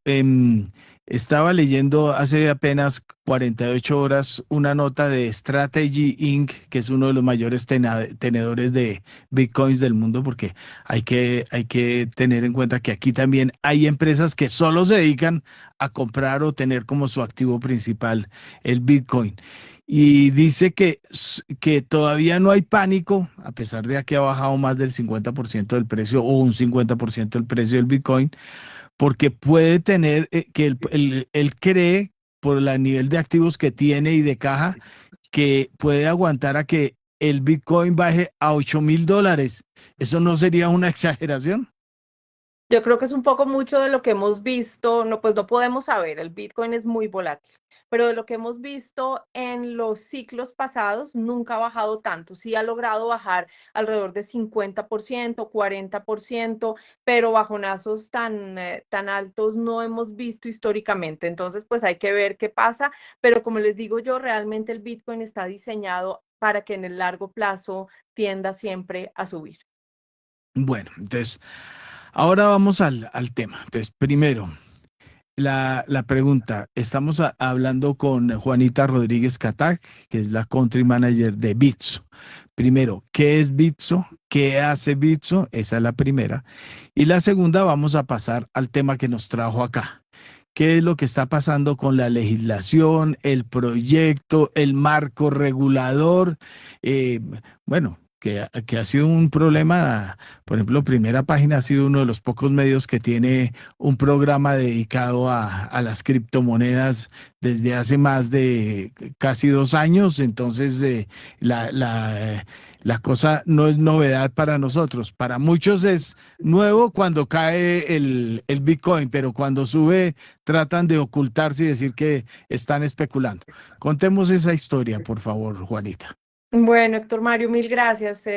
Estaba leyendo hace apenas 48 horas una nota de Strategy Inc., que es uno de los mayores tenedores de bitcoins del mundo, porque hay que tener en cuenta que aquí también hay empresas que solo se dedican a comprar o tener como su activo principal el bitcoin. Y dice que todavía no hay pánico, a pesar de que ha bajado más del 50% del precio o un 50% del precio del Bitcoin, porque puede tener, que él cree, por el nivel de activos que tiene y de caja, que puede aguantar a que el Bitcoin baje a $8,000. ¿Eso no sería una exageración? Yo creo que es un poco mucho de lo que hemos visto, no, pues no podemos saber, el Bitcoin es muy volátil, pero de lo que hemos visto en los ciclos pasados, nunca ha bajado tanto, sí ha logrado bajar alrededor de 50%, 40%, pero bajonazos tan altos no hemos visto históricamente, entonces pues hay que ver qué pasa, pero como les digo yo, realmente el Bitcoin está diseñado para que en el largo plazo tienda siempre a subir. Bueno, entonces, ahora vamos al tema. Entonces, primero, la pregunta, estamos hablando con Juanita Rodríguez Catac, que es la Country Manager de Bitso. Primero, ¿qué es Bitso? ¿Qué hace Bitso? Esa es la primera. Y la segunda, vamos a pasar al tema que nos trajo acá. ¿Qué es lo que está pasando con la legislación, el proyecto, el marco regulador? Eh, bueno, que ha sido un problema. Por ejemplo, Primera Página ha sido uno de los pocos medios que tiene un programa dedicado a las criptomonedas desde hace más de casi 2 años. Entonces, la cosa no es novedad para nosotros. Para muchos es nuevo cuando cae el Bitcoin, pero cuando sube tratan de ocultarse y decir que están especulando. Contemos esa historia, por favor, Juanita. Bueno, Héctor Mario, mil gracias.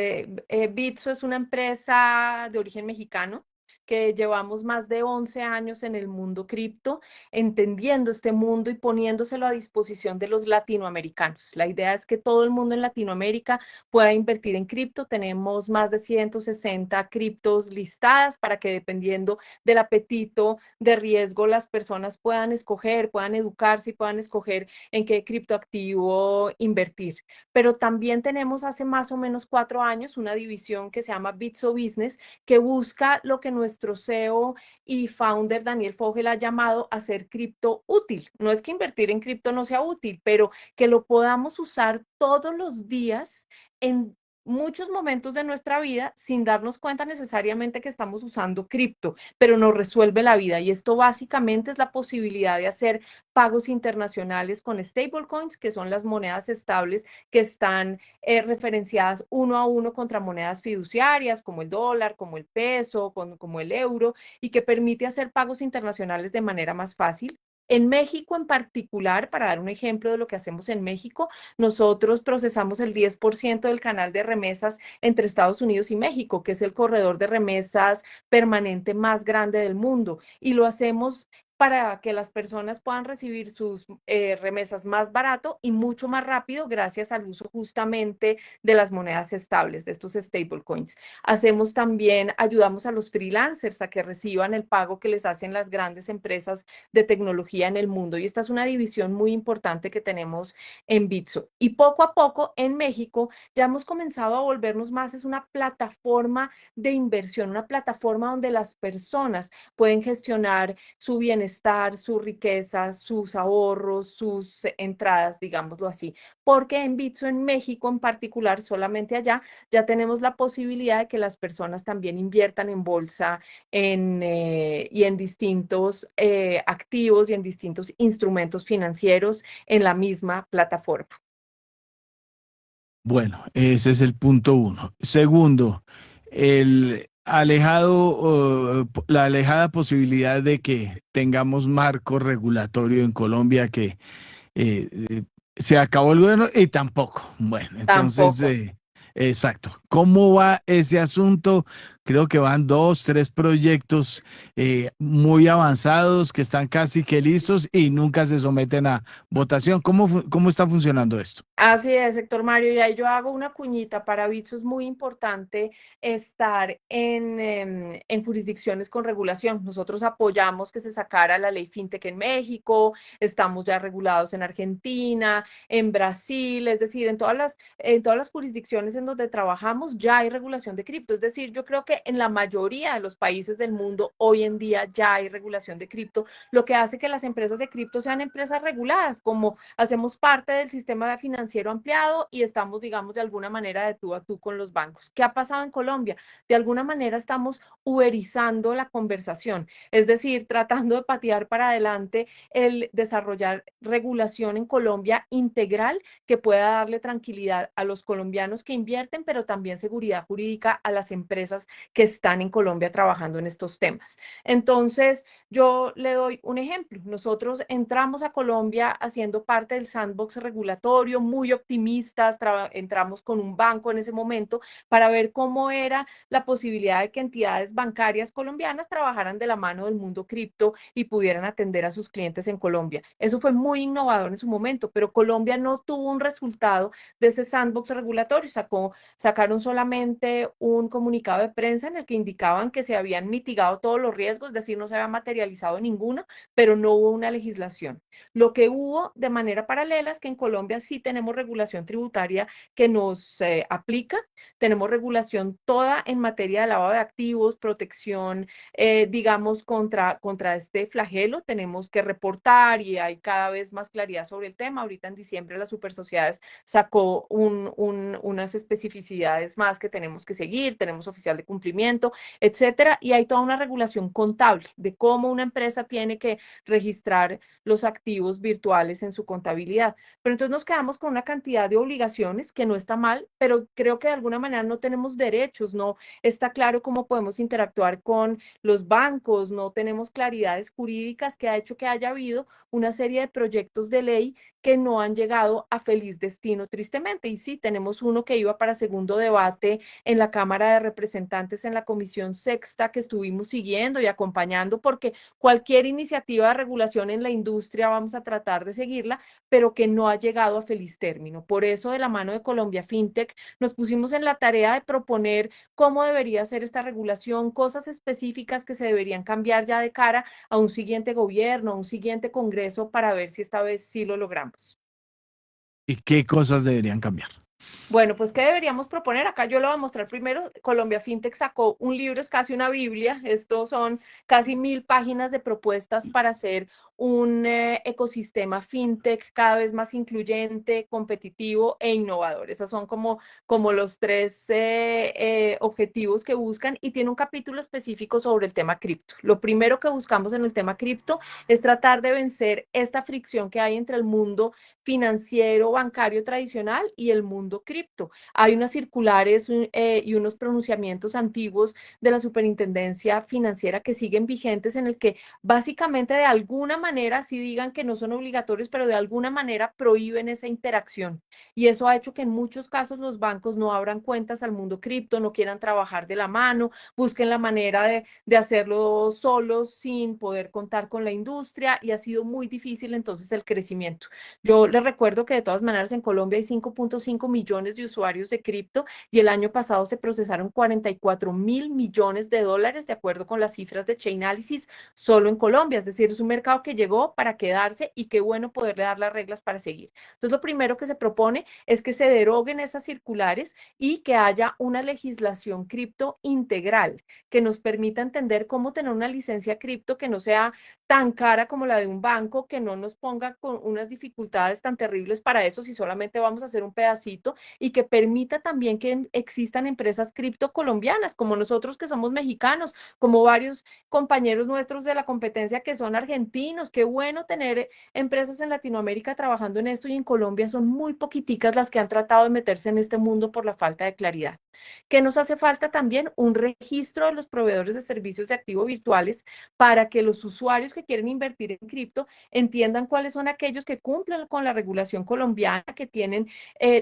Bitso es una empresa de origen mexicano que llevamos más de 11 años en el mundo cripto, entendiendo este mundo y poniéndoselo a disposición de los latinoamericanos. La idea es que todo el mundo en Latinoamérica pueda invertir en cripto. Tenemos más de 160 criptos listadas para que, dependiendo del apetito de riesgo, las personas puedan escoger, puedan educarse y puedan escoger en qué criptoactivo invertir. Pero también tenemos hace más o menos 4 años una división que se llama Bitso Business, que busca lo que nuestro CEO y founder Daniel Fogel ha llamado hacer cripto útil. No es que invertir en cripto no sea útil, pero que lo podamos usar todos los días en muchos momentos de nuestra vida sin darnos cuenta necesariamente que estamos usando cripto, pero nos resuelve la vida. Y esto básicamente es la posibilidad de hacer pagos internacionales con stablecoins, que son las monedas estables que están referenciadas uno a uno contra monedas fiduciarias como el dólar, como el peso, como el euro, y que permite hacer pagos internacionales de manera más fácil. En México en particular, para dar un ejemplo de lo que hacemos en México, nosotros procesamos el 10% del canal de remesas entre Estados Unidos y México, que es el corredor de remesas permanente más grande del mundo, y lo hacemos para que las personas puedan recibir sus remesas más barato y mucho más rápido gracias al uso justamente de las monedas estables, de estos stablecoins. Ayudamos a los freelancers a que reciban el pago que les hacen las grandes empresas de tecnología en el mundo, y esta es una división muy importante que tenemos en Bitso. Y poco a poco en México ya hemos comenzado a volvernos más, es una plataforma de inversión, una plataforma donde las personas pueden gestionar su bienestar, su riqueza, sus ahorros, sus entradas, digámoslo así, porque en Bitso en México en particular, solamente allá, ya tenemos la posibilidad de que las personas también inviertan en bolsa y en distintos activos y en distintos instrumentos financieros en la misma plataforma. Bueno, ese es el punto uno. Segundo, la alejada posibilidad de que tengamos marco regulatorio en Colombia que se acabó el gobierno y tampoco. Bueno, entonces, Tampoco. exacto. ¿Cómo va ese asunto? Creo que van 2, 3 proyectos muy avanzados que están casi que listos y nunca se someten a votación. ¿Cómo está funcionando esto? Así es, Héctor Mario, y ahí yo hago una cuñita. Para Bitso es muy importante estar en jurisdicciones con regulación. Nosotros apoyamos que se sacara la ley FinTech en México, estamos ya regulados en Argentina, en Brasil, es decir, en todas las jurisdicciones en donde trabajamos ya hay regulación de cripto. Es decir, yo creo que en la mayoría de los países del mundo hoy en día ya hay regulación de cripto, lo que hace que las empresas de cripto sean empresas reguladas, como hacemos parte del sistema financiero ampliado y estamos, digamos, de alguna manera de tú a tú con los bancos. ¿Qué ha pasado en Colombia? De alguna manera estamos uberizando la conversación, es decir, tratando de patear para adelante el desarrollar regulación en Colombia integral que pueda darle tranquilidad a los colombianos que invierten, pero también seguridad jurídica a las empresas que están en Colombia trabajando en estos temas. Entonces, yo le doy un ejemplo. Nosotros entramos a Colombia haciendo parte del sandbox regulatorio, muy optimistas, entramos con un banco en ese momento para ver cómo era la posibilidad de que entidades bancarias colombianas trabajaran de la mano del mundo cripto y pudieran atender a sus clientes en Colombia. Eso fue muy innovador en su momento, pero Colombia no tuvo un resultado de ese sandbox regulatorio. Sacaron solamente un comunicado de prensa en el que indicaban que se habían mitigado todos los riesgos, es decir, no se había materializado ninguno, pero no hubo una legislación. Lo que hubo de manera paralela es que en Colombia sí tenemos regulación tributaria que nos aplica, tenemos regulación toda en materia de lavado de activos, protección, digamos, contra este flagelo. Tenemos que reportar y hay cada vez más claridad sobre el tema. Ahorita en diciembre las Supersociedades sacó unas especificidades más que tenemos que seguir, tenemos oficial de cumplimiento, etcétera, y hay toda una regulación contable de cómo una empresa tiene que registrar los activos virtuales en su contabilidad. Pero entonces nos quedamos con una cantidad de obligaciones que no está mal, pero creo que de alguna manera no tenemos derechos, no está claro cómo podemos interactuar con los bancos, no tenemos claridades jurídicas, que ha hecho que haya habido una serie de proyectos de ley que no han llegado a feliz destino, tristemente. Y sí, tenemos uno que iba para segundo debate en la Cámara de Representantes, en la Comisión Sexta, que estuvimos siguiendo y acompañando, porque cualquier iniciativa de regulación en la industria vamos a tratar de seguirla, pero que no ha llegado a feliz término. Por eso, de la mano de Colombia FinTech, nos pusimos en la tarea de proponer cómo debería ser esta regulación, cosas específicas que se deberían cambiar ya de cara a un siguiente gobierno, a un siguiente congreso, para ver si esta vez sí lo logramos. ¿Y qué cosas deberían cambiar? Bueno, pues, ¿qué deberíamos proponer? Acá yo lo voy a mostrar primero. Colombia FinTech sacó un libro, es casi una Biblia. Estos son casi 1000 páginas de propuestas para hacer un ecosistema FinTech cada vez más incluyente, competitivo e innovador. Esos son como los 3 objetivos que buscan, y tiene un capítulo específico sobre el tema cripto. Lo primero que buscamos en el tema cripto es tratar de vencer esta fricción que hay entre el mundo financiero, bancario tradicional y el mundo mundo cripto. Hay unas circulares y unos pronunciamientos antiguos de la Superintendencia Financiera que siguen vigentes en el que básicamente de alguna manera, si digan que no son obligatorios, pero de alguna manera prohíben esa interacción. Y eso ha hecho que en muchos casos los bancos no abran cuentas al mundo cripto, no quieran trabajar de la mano, busquen la manera de hacerlo solos sin poder contar con la industria y ha sido muy difícil entonces el crecimiento. Yo les recuerdo que de todas maneras en Colombia hay 5.5 millones de usuarios de cripto y el año pasado se procesaron 44.000 millones de dólares de acuerdo con las cifras de Chainalysis solo en Colombia. Es decir, es un mercado que llegó para quedarse y qué bueno poderle dar las reglas para seguir. Entonces, lo primero que se propone es que se deroguen esas circulares y que haya una legislación cripto integral que nos permita entender cómo tener una licencia cripto que no sea tan cara como la de un banco, que no nos ponga con unas dificultades tan terribles para eso si solamente vamos a hacer un pedacito y que permita también que existan empresas cripto colombianas como nosotros que somos mexicanos, como varios compañeros nuestros de la competencia que son argentinos. Qué bueno tener empresas en Latinoamérica trabajando en esto y en Colombia son muy poquiticas las que han tratado de meterse en este mundo por la falta de claridad. ¿Qué nos hace falta también? Un registro de los proveedores de servicios de activos virtuales para que los usuarios que quieren invertir en cripto entiendan cuáles son aquellos que cumplen con la regulación colombiana, que tienen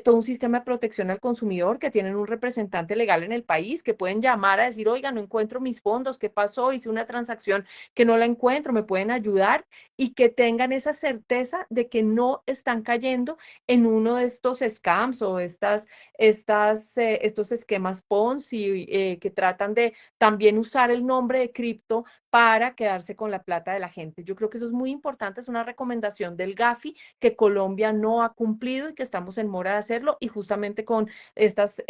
todo un sistema de protección al consumidor, que tienen un representante legal en el país, que pueden llamar a decir, oiga, no encuentro mis fondos, ¿qué pasó? Hice una transacción que no la encuentro, ¿me pueden ayudar? Y que tengan esa certeza de que no están cayendo en uno de estos scams o estos esquemas Ponzi que tratan de también usar el nombre de cripto para quedarse con la plata de la gente. Yo creo que eso es muy importante, es una recomendación del Gafi que Colombia no ha cumplido y que estamos en mora de hacerlo y justamente con estas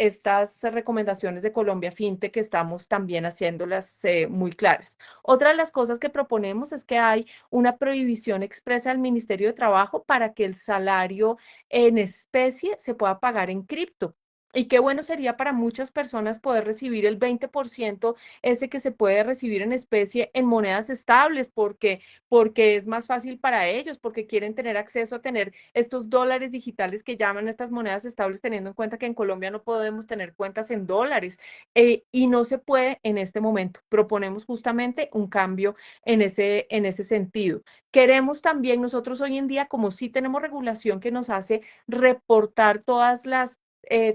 recomendaciones de Colombia FinTech que estamos también haciéndolas muy claras. Otra de las cosas que proponemos es que hay una prohibición expresa del Ministerio de Trabajo para que el salario en especie se pueda pagar en cripto. Y qué bueno sería para muchas personas poder recibir el 20% ese que se puede recibir en especie en monedas estables, porque es más fácil para ellos, porque quieren tener acceso a tener estos dólares digitales que llaman estas monedas estables, teniendo en cuenta que en Colombia no podemos tener cuentas en dólares y no se puede en este momento. Proponemos justamente un cambio en ese sentido. Queremos también nosotros hoy en día, como sí tenemos regulación que nos hace reportar todas las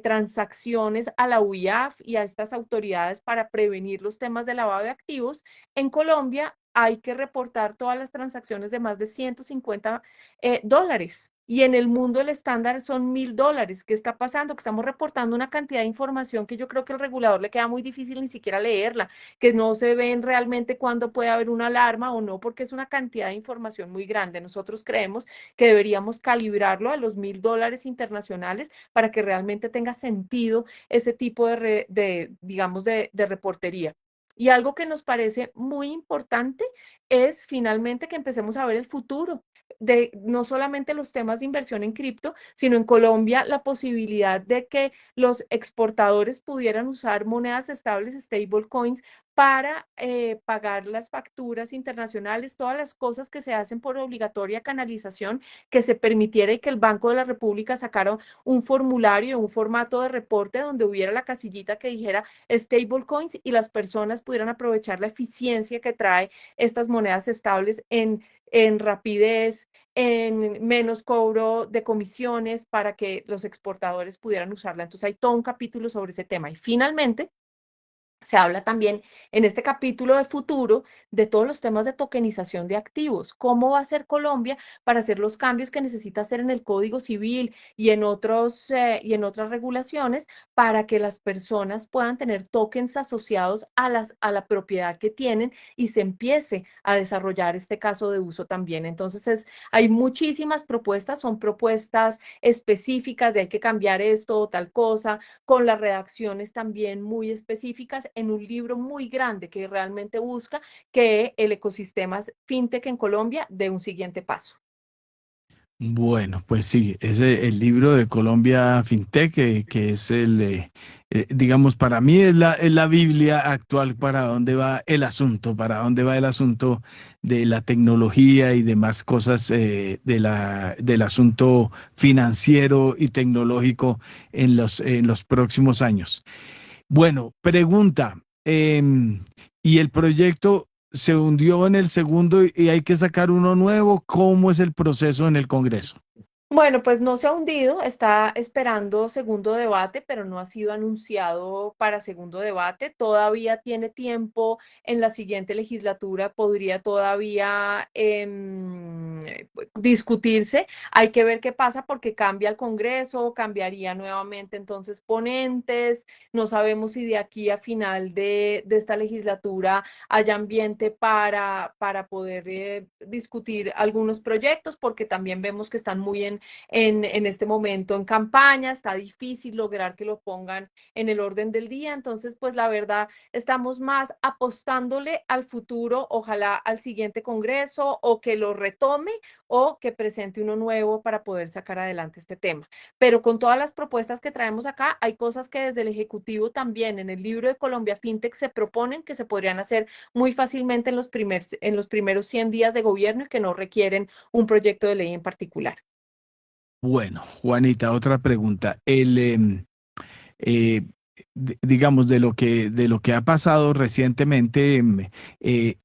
transacciones a la UIAF y a estas autoridades para prevenir los temas de lavado de activos, en Colombia hay que reportar todas las transacciones de más de 150 dólares. Y en el mundo el estándar son $1.000. ¿Qué está pasando? Que estamos reportando una cantidad de información que yo creo que al regulador le queda muy difícil ni siquiera leerla, que no se ven realmente cuándo puede haber una alarma o no, porque es una cantidad de información muy grande. Nosotros creemos que deberíamos calibrarlo a los $1.000 internacionales para que realmente tenga sentido ese tipo digamos, de reportería. Y algo que nos parece muy importante es finalmente que empecemos a ver el futuro de no solamente los temas de inversión en cripto, sino en Colombia la posibilidad de que los exportadores pudieran usar monedas estables, stablecoins, para pagar las facturas internacionales, todas las cosas que se hacen por obligatoria canalización, que se permitiera y que el Banco de la República sacara un formulario, un formato de reporte donde hubiera la casillita que dijera stablecoins y las personas pudieran aprovechar la eficiencia que trae estas monedas estables en rapidez, en menos cobro de comisiones para que los exportadores pudieran usarla. Entonces hay todo un capítulo sobre ese tema. Y finalmente, se habla también en este capítulo de futuro de todos los temas de tokenización de activos. ¿Cómo va a ser Colombia para hacer los cambios que necesita hacer en el Código Civil y en otras regulaciones para que las personas puedan tener tokens asociados a la propiedad que tienen y se empiece a desarrollar este caso de uso también? Entonces, hay muchísimas propuestas, son propuestas específicas de hay que cambiar esto o tal cosa, con las redacciones también muy específicas en un libro muy grande que realmente busca que el ecosistema fintech en Colombia dé un siguiente paso. Bueno, pues sí, el libro de Colombia FinTech, que es digamos, para mí es la Biblia actual para dónde va el asunto, para dónde va el asunto de la tecnología y demás cosas del asunto financiero y tecnológico en los próximos años. Bueno, pregunta, ¿y el proyecto se hundió en el segundo y hay que sacar uno nuevo? ¿Cómo es el proceso en el Congreso? Bueno, pues no se ha hundido, está esperando segundo debate, pero no ha sido anunciado para segundo debate. Todavía tiene tiempo en la siguiente legislatura, podría todavía discutirse. Hay que ver qué pasa porque cambia el Congreso, cambiaría nuevamente entonces ponentes. No sabemos si de aquí a final de esta legislatura haya ambiente para poder discutir algunos proyectos, porque también vemos que están muy en este momento en campaña, está difícil lograr que lo pongan en el orden del día, entonces pues la verdad estamos más apostándole al futuro, ojalá al siguiente Congreso o que lo retome o que presente uno nuevo para poder sacar adelante este tema. Pero con todas las propuestas que traemos acá, hay cosas que desde el Ejecutivo también en el libro de Colombia FinTech se proponen que se podrían hacer muy fácilmente en los primeros 100 días de gobierno y que no requieren un proyecto de ley en particular. Bueno, Juanita, otra pregunta. Digamos, de lo que ha pasado recientemente en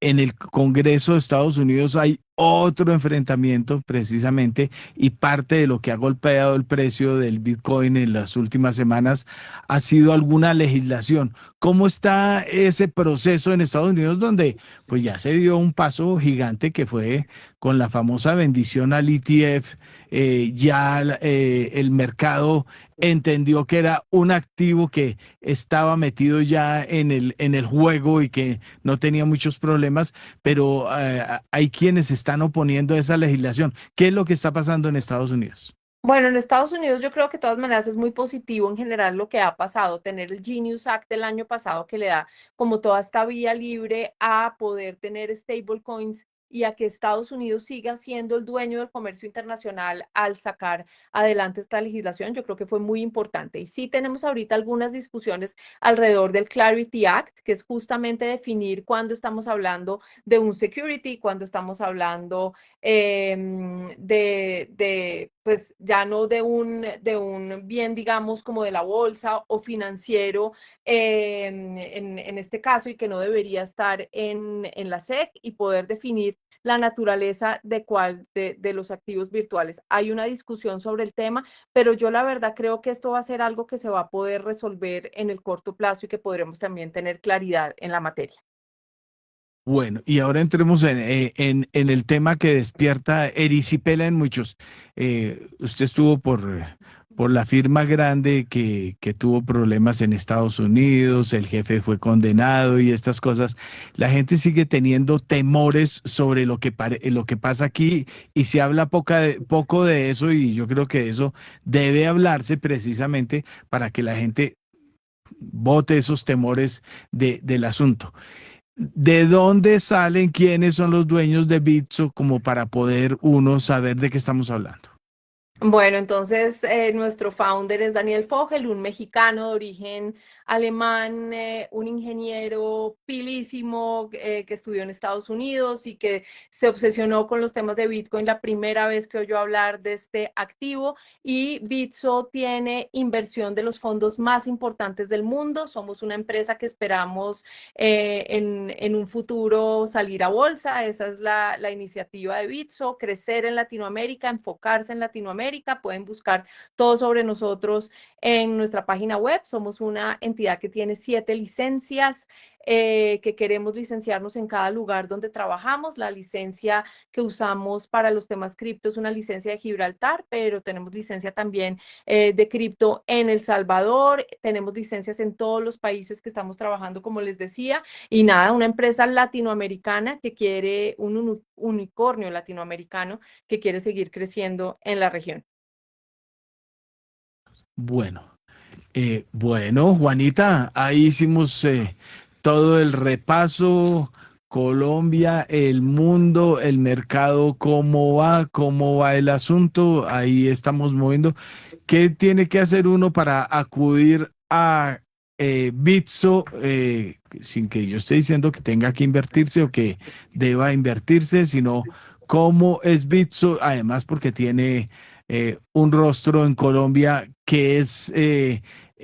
el Congreso de Estados Unidos hay otro enfrentamiento precisamente y parte de lo que ha golpeado el precio del Bitcoin en las últimas semanas ha sido alguna legislación. ¿Cómo está ese proceso en Estados Unidos donde pues ya se dio un paso gigante que fue con la famosa bendición al ETF? El mercado entendió que era un activo que estaba metido ya en el juego y que no tenía muchos problemas, pero hay quienes están oponiendo a esa legislación. ¿Qué es lo que está pasando en Estados Unidos? Bueno, en Estados Unidos yo creo que de todas maneras es muy positivo en general lo que ha pasado, tener el Genius Act del año pasado que le da como toda esta vía libre a poder tener stablecoins y a que Estados Unidos siga siendo el dueño del comercio internacional al sacar adelante esta legislación, yo creo que fue muy importante. Y sí tenemos ahorita algunas discusiones alrededor del Clarity Act, que es justamente definir cuándo estamos hablando de un security, cuándo estamos hablando pues ya no de un bien, digamos, como de la bolsa o financiero en este caso y que no debería estar en la SEC y poder definir la naturaleza de los activos virtuales. Hay una discusión sobre el tema, pero yo la verdad creo que esto va a ser algo que se va a poder resolver en el corto plazo y que podremos también tener claridad en la materia. Bueno, y ahora entremos en el tema que despierta erisipela en muchos. Usted estuvo por la firma grande que tuvo problemas en Estados Unidos, el jefe fue condenado y estas cosas. La gente sigue teniendo temores sobre lo que pasa aquí y se habla poco de eso y yo creo que eso debe hablarse precisamente para que la gente bote esos temores del asunto. ¿De dónde salen quiénes son los dueños de Bitso como para poder uno saber de qué estamos hablando? Bueno, entonces nuestro founder es Daniel Fogel, un mexicano de origen alemán, un ingeniero pilísimo que estudió en Estados Unidos y que se obsesionó con los temas de Bitcoin la primera vez que oyó hablar de este activo. Y Bitso tiene inversión de los fondos más importantes del mundo. Somos una empresa que esperamos en un futuro salir a bolsa. Esa es la iniciativa de Bitso, crecer en Latinoamérica, enfocarse en Latinoamérica. Pueden buscar todo sobre nosotros en nuestra página web. Somos una entidad que tiene 7 licencias, que queremos licenciarnos en cada lugar donde trabajamos. La licencia que usamos para los temas cripto es una licencia de Gibraltar, pero tenemos licencia también de cripto en El Salvador. Tenemos licencias en todos los países que estamos trabajando, como les decía. Y nada, una empresa latinoamericana que quiere un unicornio latinoamericano que quiere seguir creciendo en la región. Bueno, Juanita, ahí hicimos todo el repaso, Colombia, el mundo, el mercado, cómo va el asunto, ahí estamos moviendo. ¿Qué tiene que hacer uno para acudir Bitso, sin que yo esté diciendo que tenga que invertirse o que deba invertirse, sino cómo es Bitso, además porque tiene un rostro en Colombia que es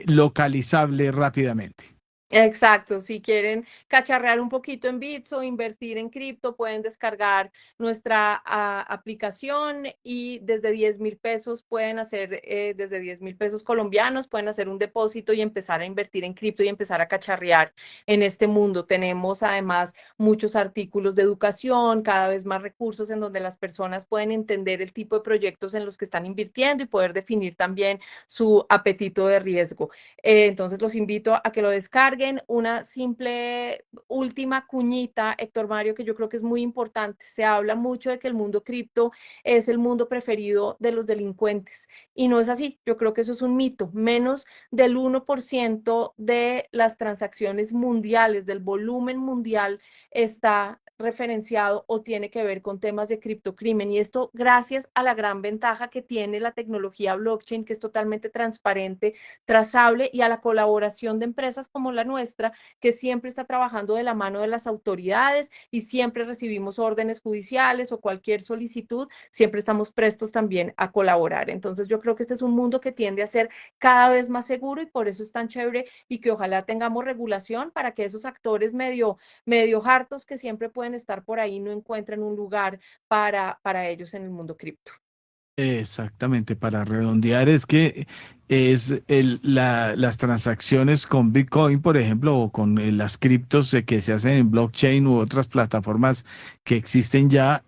localizable rápidamente. Exacto, si quieren cacharrear un poquito en Bits o invertir en cripto, pueden descargar nuestra aplicación y desde 10.000 pesos pueden hacer, desde 10.000 pesos colombianos, pueden hacer un depósito y empezar a invertir en cripto y empezar a cacharrear en este mundo. Tenemos además muchos artículos de educación, cada vez más recursos en donde las personas pueden entender el tipo de proyectos en los que están invirtiendo y poder definir también su apetito de riesgo. Entonces los invito a que lo descarguen. Una simple última cuñita, Héctor Mario, que yo creo que es muy importante. Se habla mucho de que el mundo cripto es el mundo preferido de los delincuentes y no es así. Yo creo que eso es un mito. Menos del 1% de las transacciones mundiales, del volumen mundial, está referenciado o tiene que ver con temas de criptocrimen, y esto gracias a la gran ventaja que tiene la tecnología blockchain, que es totalmente transparente, trazable, y a la colaboración de empresas como la nuestra, que siempre está trabajando de la mano de las autoridades y siempre recibimos órdenes judiciales o cualquier solicitud, siempre estamos prestos también a colaborar. Entonces yo creo que este es un mundo que tiende a ser cada vez más seguro y por eso es tan chévere, y que ojalá tengamos regulación para que esos actores medio hartos que siempre pueden estar por ahí no encuentren un lugar para ellos en el mundo cripto. Exactamente, para redondear es que las transacciones con Bitcoin, por ejemplo, o con las criptos que se hacen en blockchain u otras plataformas que existen ya,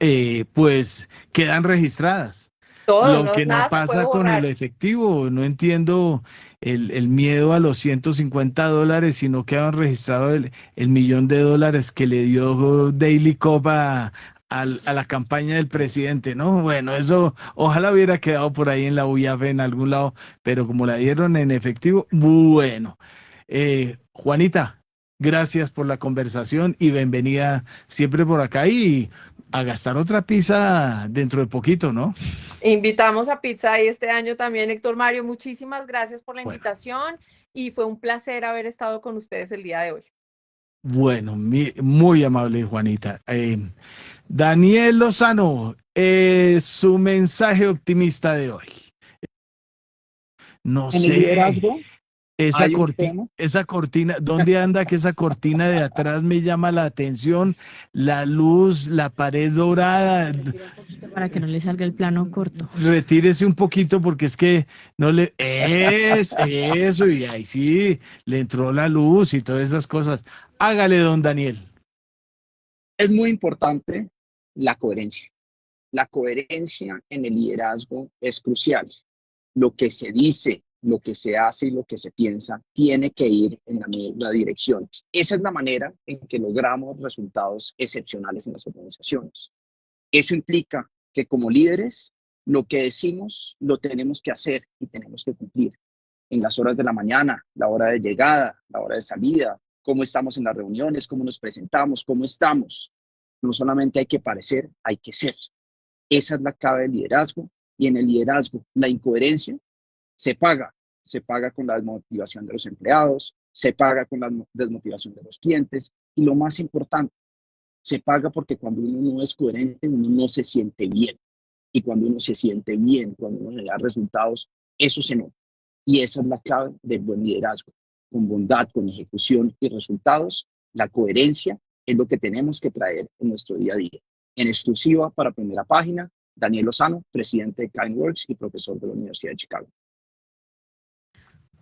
pues quedan registradas. Todo, Lo que no nada se puede pasa con el borrar. efectivo, no entiendo el miedo a los $150 si no quedan registrados el $1.000.000 que le dio Daily Cop a la campaña del presidente, ¿no? Bueno, eso ojalá hubiera quedado por ahí en la UIAF en algún lado, pero como la dieron en efectivo, bueno. Juanita, gracias por la conversación y bienvenida siempre por acá, y a gastar otra pizza dentro de poquito, ¿no? Invitamos a pizza ahí este año también, Héctor Mario. Muchísimas gracias por la Bueno. invitación y fue un placer haber estado con ustedes el día de hoy. Bueno, muy amable, Juanita. Daniel Lozano, su mensaje optimista de hoy. No En el sé, liderazgo hay un tema. esa cortina, ¿dónde anda que esa cortina de atrás me llama la atención? La luz, la pared dorada. Para que no le salga el plano corto. Retírese un poquito porque es que no le... Es eso, y ahí sí, le entró la luz y todas esas cosas. Hágale, don Daniel. Es muy importante la coherencia. La coherencia en el liderazgo es crucial. Lo que se dice, lo que se hace y lo que se piensa tiene que ir en la misma dirección. Esa es la manera en que logramos resultados excepcionales en las organizaciones. Eso implica que como líderes, lo que decimos lo tenemos que hacer y tenemos que cumplir. En las horas de la mañana, la hora de llegada, la hora de salida, cómo estamos en las reuniones, cómo nos presentamos, cómo estamos. No solamente hay que parecer, hay que ser. Esa es la clave del liderazgo, y en el liderazgo la incoherencia se paga con la desmotivación de los empleados, se paga con la desmotivación de los clientes, y lo más importante, se paga porque cuando uno no es coherente, uno no se siente bien, y cuando uno se siente bien, cuando uno le da resultados, eso se nota, y esa es la clave del buen liderazgo. Con bondad, con ejecución y resultados, la coherencia es lo que tenemos que traer en nuestro día a día. En exclusiva para Primera Página, Daniel Lozano, presidente de KineWorks y profesor de la Universidad de Chicago.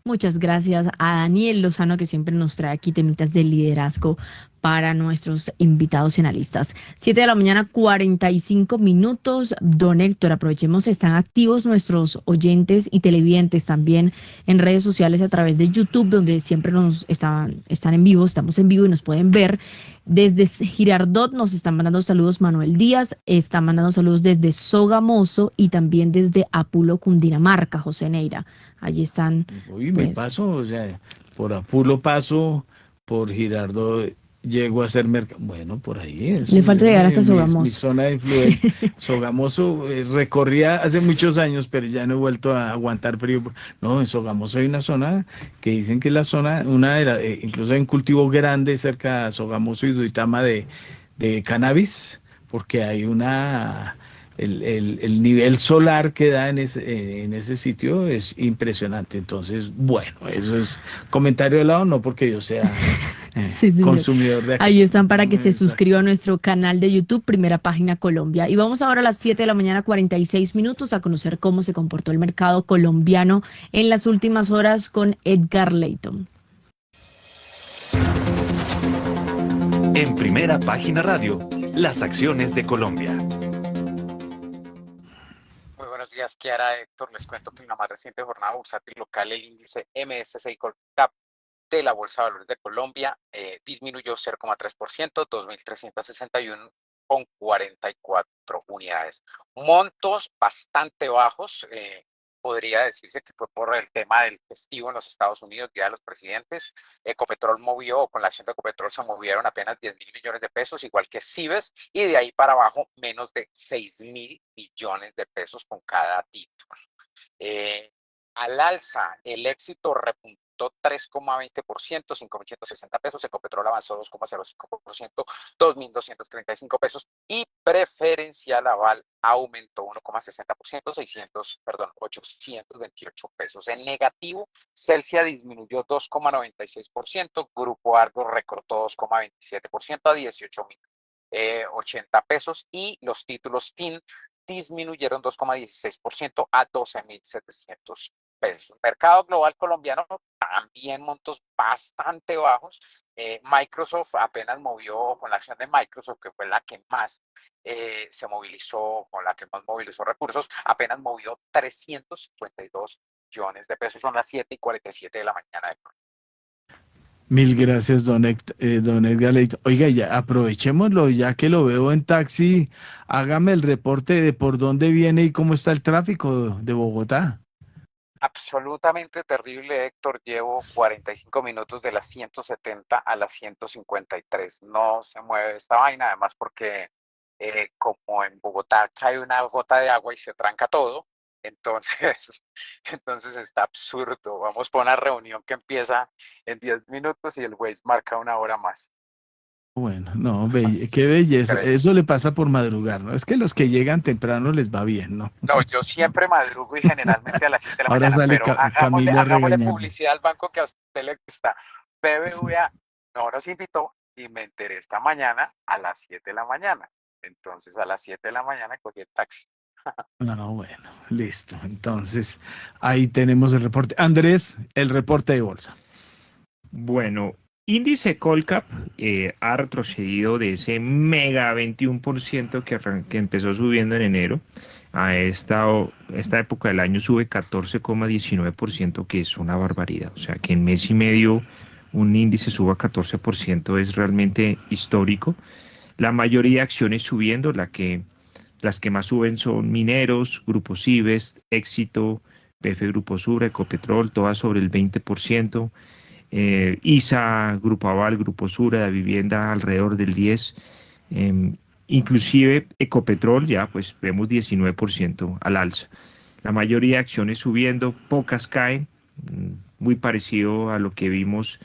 Muchas gracias a Daniel Lozano, que siempre nos trae aquí temitas de liderazgo para nuestros invitados y analistas. 7 de la mañana, 45 minutos. Don Héctor, aprovechemos, están activos nuestros oyentes y televidentes también en redes sociales a través de YouTube, donde siempre nos están en vivo, estamos en vivo y nos pueden ver. Desde Girardot nos están mandando saludos Manuel Díaz, está mandando saludos desde Sogamoso y también desde Apulo, Cundinamarca, José Neira. Allí están. Uy, me paso, o sea, por Apulo paso, por Girardot llego a ser mercado. Bueno, por ahí es. Le falta llegar hasta mi Sogamoso. zona de influencia. Sogamoso recorría hace muchos años, pero ya no he vuelto a aguantar frío. No, en Sogamoso hay una zona que dicen que es la zona, una de las, incluso hay un cultivo grande cerca de Sogamoso y Duitama de cannabis, porque hay el nivel solar que da en ese sitio es impresionante. Entonces, bueno, eso es comentario de lado, no porque yo sea Sí, señor. consumidor de acá. Ahí están para que se Exacto. suscriba a nuestro canal de YouTube, Primera Página Colombia. Y vamos ahora a las 7 de la mañana, 46 minutos, a conocer cómo se comportó el mercado colombiano en las últimas horas con Edgar Leyton. En Primera Página Radio, las acciones de Colombia. Muy buenos días, Kiara, Héctor. Les cuento que en la más reciente jornada bursátil local, el índice MSCI Colcap de la Bolsa de Valores de Colombia disminuyó 0,3%, 2.361,44 unidades. Montos bastante bajos. Podría decirse que fue por el tema del festivo en los Estados Unidos, Día de los Presidentes. Ecopetrol movió, con la acción de Ecopetrol se movieron apenas 10.000 millones de pesos, igual que Cibes, y de ahí para abajo menos de 6.000 millones de pesos con cada título. Al alza, el Éxito repuntó 3,20%, 5.160 pesos, Ecopetrol avanzó 2,05%, 2.235 pesos, y Preferencial Aval aumentó 1,60%, 828 pesos. En negativo, Celsia disminuyó 2,96%, Grupo Argos recortó 2,27% a 18.080 pesos, y los títulos TIN disminuyeron 2,16% a 12.700 pesos. Mercado global colombiano, también montos bastante bajos. Microsoft apenas movió, con la acción de Microsoft, que fue la que más se movilizó, con la que más movilizó recursos, apenas movió 352 millones de pesos. Son las 7:47 de la mañana. Mil gracias, don Edgar Leyton. Oiga, ya aprovechémoslo, ya que lo veo en taxi, hágame el reporte de por dónde viene y cómo está el tráfico de Bogotá. Absolutamente terrible, Héctor. Llevo 45 minutos de las 170 a las 153. No se mueve esta vaina, además porque como en Bogotá cae una gota de agua y se tranca todo, entonces está absurdo. Vamos por una reunión que empieza en 10 minutos y el Waze marca una hora más. Bueno, no, qué belleza. Increíble. Eso le pasa por madrugar, ¿no? Es que los que llegan temprano les va bien, ¿no? No, yo siempre madrugo y generalmente a las 7 de la Ahora mañana, sale pero Camila hagámosle regañando. publicidad al banco que a usted le gusta. BBVA no nos invitó y me enteré esta mañana a las 7 de la mañana. Entonces a las 7 de la mañana cogí el taxi. No, bueno, listo. Entonces, ahí tenemos el reporte. Andrés, el reporte de bolsa. Bueno, índice Colcap ha retrocedido de ese mega 21% que empezó subiendo en enero. A esta época del año sube 14,19%, que es una barbaridad. O sea, que en mes y medio un índice suba 14% es realmente histórico. La mayoría de acciones subiendo, las que más suben son Mineros, Grupo Cibes, Éxito, PF Grupo Sura, Ecopetrol, todas sobre el 20%. ISA, Grupo Aval, Grupo Sura, de vivienda alrededor del 10%. Inclusive Ecopetrol ya pues vemos 19% al alza. La mayoría de acciones subiendo, pocas caen, muy parecido a lo que vimos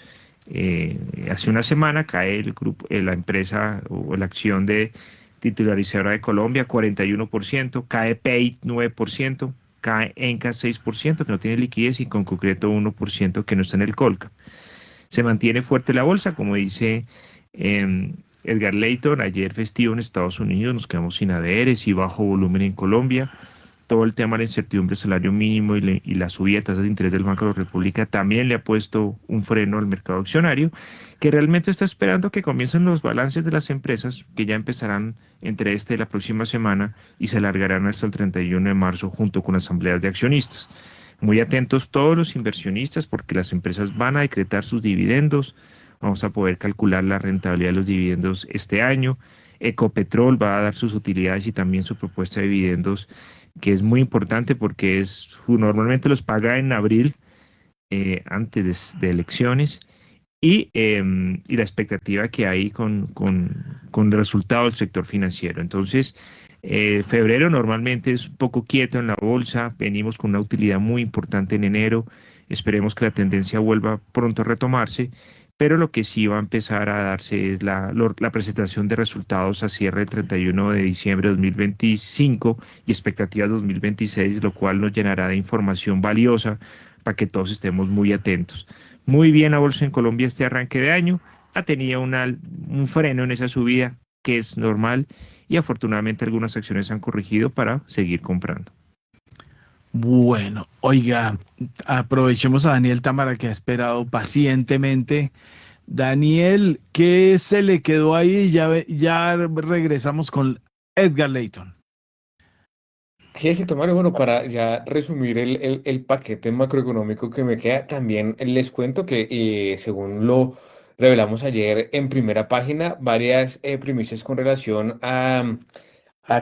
hace una semana. Cae la empresa o la acción de titularizadora de Colombia 41%, cae Pay 9%, cae Encas 6%, que no tiene liquidez, y con concreto 1% que no está en el Colcap. Se mantiene fuerte la bolsa, como dice Edgar Leyton. Ayer festivo en Estados Unidos, nos quedamos sin ADRs y bajo volumen en Colombia. Todo el tema de la incertidumbre, salario mínimo y la subida de tasas de interés del Banco de la República también le ha puesto un freno al mercado accionario, que realmente está esperando que comiencen los balances de las empresas, que ya empezarán entre esta y la próxima semana y se alargarán hasta el 31 de marzo junto con asambleas de accionistas. Muy atentos todos los inversionistas, porque las empresas van a decretar sus dividendos. Vamos a poder calcular la rentabilidad de los dividendos este año. Ecopetrol va a dar sus utilidades y también su propuesta de dividendos, que es muy importante porque normalmente los paga en abril, antes de elecciones, y la expectativa que hay con el resultado del sector financiero. Entonces, febrero normalmente es un poco quieto en la bolsa, venimos con una utilidad muy importante en enero, esperemos que la tendencia vuelva pronto a retomarse, pero lo que sí va a empezar a darse es la presentación de resultados a cierre del 31 de diciembre de 2025 y expectativas 2026, lo cual nos llenará de información valiosa para que todos estemos muy atentos. Muy bien la bolsa en Colombia este arranque de año, ha tenido un freno en esa subida que es normal y afortunadamente algunas acciones han corregido para seguir comprando. Bueno, oiga, aprovechemos a Daniel Támara que ha esperado pacientemente. Daniel, ¿qué se le quedó ahí? Ya regresamos con Edgar Layton. Sí, es cierto, Mario. Bueno, para ya resumir el paquete macroeconómico que me queda, también les cuento que según lo revelamos ayer en primera página, varias primicias con relación a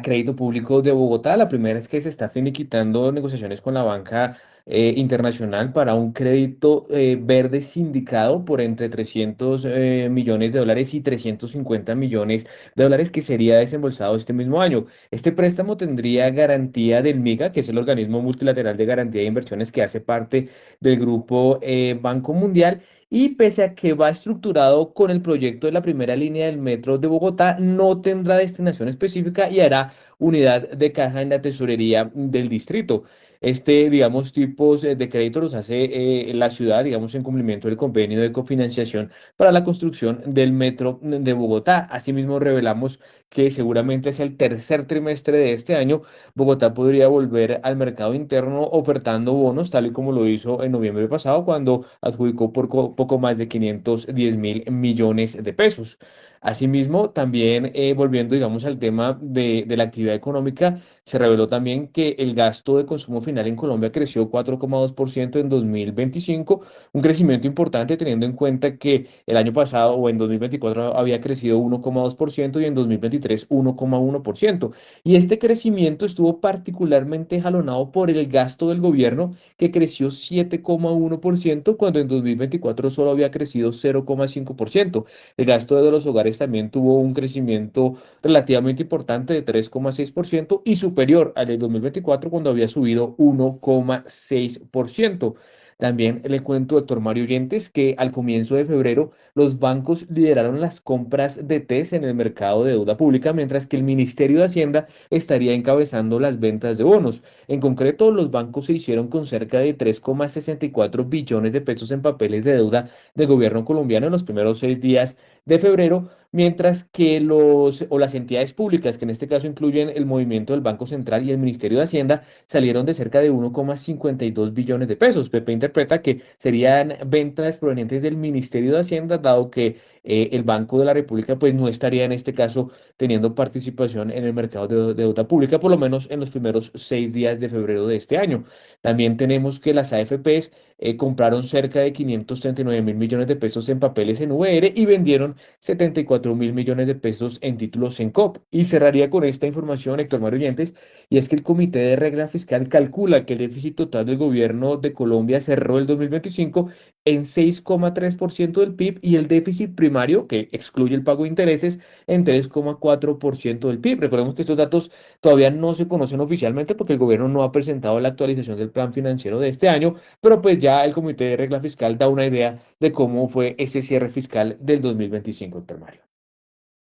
crédito público de Bogotá. La primera es que se está finiquitando negociaciones con la banca internacional para un crédito verde sindicado por entre 300 millones de dólares y 350 millones de dólares que sería desembolsado este mismo año. Este préstamo tendría garantía del MIGA, que es el organismo multilateral de garantía de inversiones que hace parte del grupo Banco Mundial. Y pese a que va estructurado con el proyecto de la primera línea del metro de Bogotá, no tendrá destinación específica y hará unidad de caja en la tesorería del distrito. Digamos, tipos de crédito los hace la ciudad, digamos, en cumplimiento del convenio de cofinanciación para la construcción del metro de Bogotá. Asimismo, revelamos que seguramente hacia el tercer trimestre de este año, Bogotá podría volver al mercado interno ofertando bonos, tal y como lo hizo en noviembre pasado, cuando adjudicó por poco más de 510.000 millones de pesos. Asimismo, también volviendo, digamos, al tema de la actividad económica, se reveló también que el gasto de consumo final en Colombia creció 4,2% en 2025, un crecimiento importante teniendo en cuenta que el año pasado o en 2024 había crecido 1,2% y en 2023 1,1%. Y este crecimiento estuvo particularmente jalonado por el gasto del gobierno, que creció 7,1% cuando en 2024 solo había crecido 0,5%. El gasto de los hogares también tuvo un crecimiento relativamente importante de 3,6% y superior al del 2024 cuando había subido 1,6%. También le cuento, Héctor Mario Oyentes, que al comienzo de febrero los bancos lideraron las compras de TES en el mercado de deuda pública, mientras que el Ministerio de Hacienda estaría encabezando las ventas de bonos. En concreto, los bancos se hicieron con cerca de 3,64 billones de pesos en papeles de deuda del gobierno colombiano en los primeros 6 días de febrero, mientras que las entidades públicas, que en este caso incluyen el movimiento del Banco Central y el Ministerio de Hacienda, salieron de cerca de 1,52 billones de pesos. Pepe interpreta que serían ventas provenientes del Ministerio de Hacienda, dado que el Banco de la República pues no estaría en este caso teniendo participación en el mercado de deuda pública, por lo menos en los primeros 6 días de febrero de este año. También tenemos que las AFPs compraron cerca de 539.000 millones de pesos en papeles en VR y vendieron 74.000 millones de pesos en títulos en COP. Y cerraría con esta información, Héctor Mario Oyentes, y es que el Comité de Regla Fiscal calcula que el déficit total del gobierno de Colombia cerró el 2025 en 6,3% del PIB y el déficit primario, que excluye el pago de intereses, en 3,4% del PIB. Recordemos que estos datos todavía no se conocen oficialmente porque el gobierno no ha presentado la actualización del plan financiero de este año, pero pues ya el Comité de Regla Fiscal da una idea de cómo fue ese cierre fiscal del 2025, doctor Mario.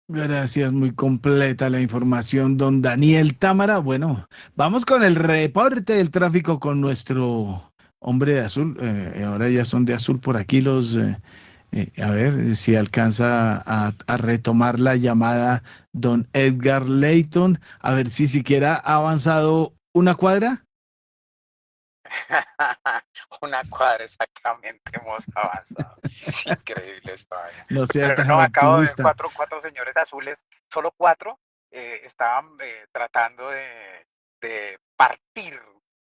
Gracias, muy completa la información, don Daniel Támara. Bueno, vamos con el reporte del tráfico con nuestro hombre de azul. Ahora ya son de azul por aquí a ver si alcanza a retomar la llamada don Edgar Layton. A ver si siquiera ha avanzado una cuadra. Una cuadra exactamente hemos avanzado. Increíble esta vaina. No sea Pero tan no, acabo de ver optimista. cuatro señores azules, solo cuatro, estaban tratando de partir,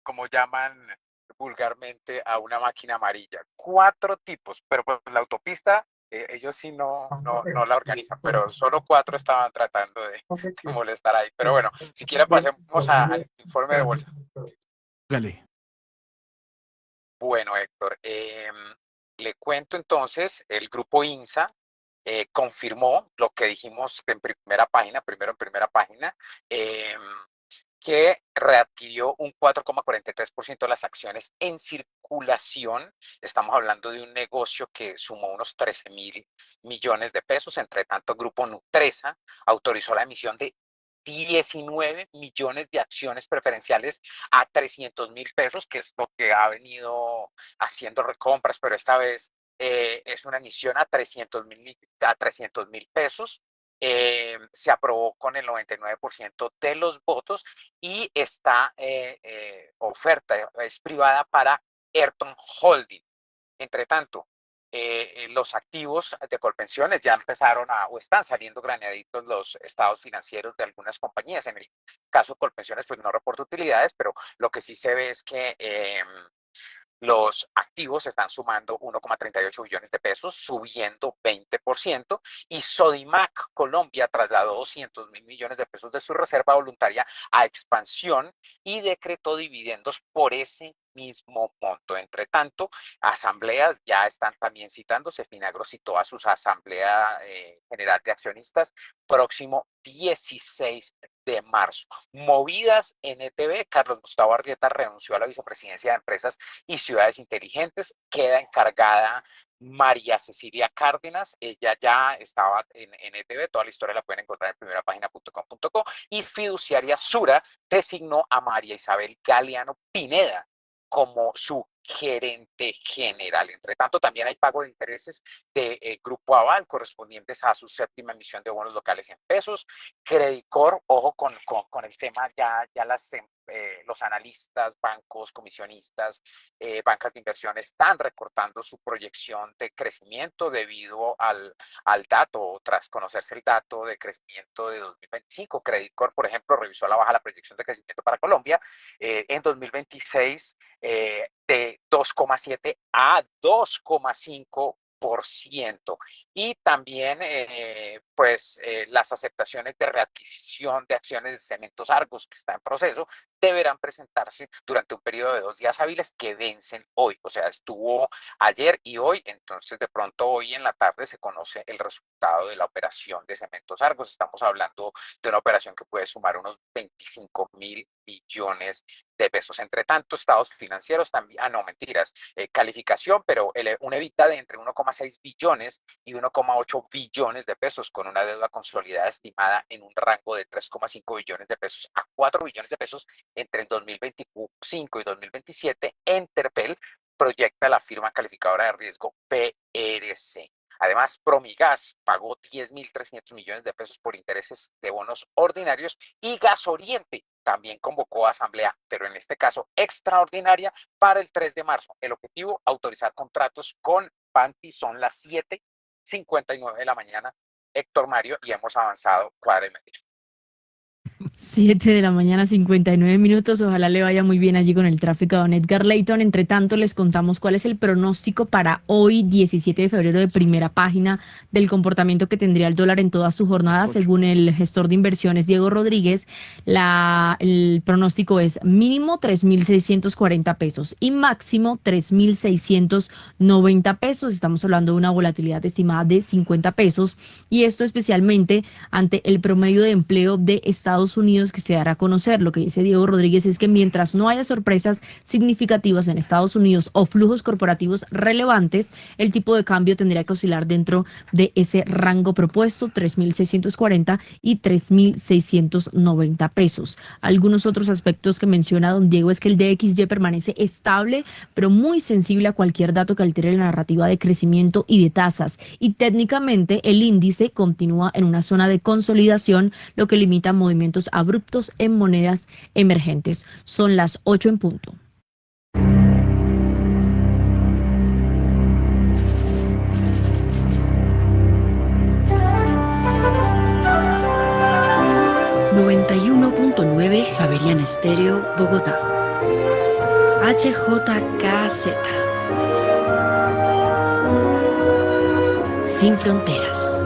como llaman vulgarmente, a una máquina amarilla. 4 tipos, pero pues la autopista, ellos sí no la organizan, pero solo 4 estaban tratando de molestar ahí. Pero bueno, si quieren pasemos al informe de bolsa. Dale. Bueno, Héctor, Le cuento entonces, el grupo INSA confirmó lo que dijimos en primera página, primero en primera página, que readquirió un 4,43% de las acciones en circulación. Estamos hablando de un negocio que sumó unos 13.000 millones de pesos. Entre tanto, el grupo Nutresa autorizó la emisión de 19 millones de acciones preferenciales a 300.000 pesos, que es lo que ha venido haciendo recompras, pero esta vez es una emisión a 300.000 pesos. Se aprobó con el 99% de los votos y esta oferta es privada para Ayrton Holding. Entre tanto, los activos de Colpensiones ya empezaron o están saliendo graneaditos los estados financieros de algunas compañías. En el caso de Colpensiones, pues no reporta utilidades, pero lo que sí se ve es que los activos están sumando 1,38 billones de pesos, subiendo 20%, y Sodimac Colombia trasladó 200.000 millones de pesos de su reserva voluntaria a expansión y decretó dividendos por ese mismo monto. Entre tanto, asambleas ya están también citándose. Finagro citó a sus asamblea general de accionistas próximo 16 de marzo. Movidas en ETB, Carlos Gustavo Arrieta renunció a la vicepresidencia de Empresas y Ciudades Inteligentes. Queda encargada María Cecilia Cárdenas. Ella ya estaba en ETB, toda la historia la pueden encontrar en primerapagina.com.co. Y Fiduciaria Sura designó a María Isabel Galeano Pineda como su gerente general. Entre tanto, también hay pago de intereses de Grupo Aval correspondientes a su séptima emisión de bonos locales en pesos. Credicor, ojo con el tema, ya los analistas, bancos, comisionistas, bancas de inversión están recortando su proyección de crecimiento debido al dato, tras conocerse el dato de crecimiento de 2025. Credicor, por ejemplo, revisó a la baja la proyección de crecimiento para Colombia en 2026 de 2,7 a 2,5%. Y también las aceptaciones de readquisición de acciones de Cementos Argos, que está en proceso, deberán presentarse durante un periodo de 2 días hábiles que vencen hoy. O sea, estuvo ayer y hoy, entonces de pronto hoy en la tarde se conoce el resultado de la operación de Cementos Argos. Estamos hablando de una operación que puede sumar unos 25.000 millones de pesos. Entre tanto, estados financieros también, calificación, pero un EBITDA de entre 1,6 billones y 1,8 billones de pesos, con una deuda consolidada estimada en un rango de 3,5 billones de pesos a 4 billones de pesos entre el 2025 y 2027. Enterpel proyecta la firma calificadora de riesgo PRC. Además, Promigas pagó 10.300 millones de pesos por intereses de bonos ordinarios, y Gasoriente también convocó a asamblea, pero en este caso extraordinaria, para el 3 de marzo. El objetivo, autorizar contratos con Panti. Son las 7:59 de la mañana, Héctor Mario, y hemos avanzado cuadra y media. 7 de la mañana, 59 minutos. Ojalá le vaya muy bien allí con el tráfico a don Edgar Leighton. Entre tanto, les contamos cuál es el pronóstico para hoy, 17 de febrero, de Primera Página, del comportamiento que tendría el dólar en toda su jornada. Según el gestor de inversiones, Diego Rodríguez, el pronóstico es mínimo 3.640 pesos y máximo 3.690 pesos. Estamos hablando de una volatilidad estimada de 50 pesos, y esto especialmente ante el promedio de empleo de Estados Unidos, que se dará a conocer. Lo que dice Diego Rodríguez es que mientras no haya sorpresas significativas en Estados Unidos o flujos corporativos relevantes, el tipo de cambio tendría que oscilar dentro de ese rango propuesto, 3.640 y 3.690 pesos. Algunos otros aspectos que menciona don Diego es que el DXY permanece estable, pero muy sensible a cualquier dato que altere la narrativa de crecimiento y de tasas. Y técnicamente el índice continúa en una zona de consolidación, lo que limita movimientos abruptos en monedas emergentes. Son las 8 en punto. Javeriana Estéreo, Bogotá. HJKZ. Sin fronteras.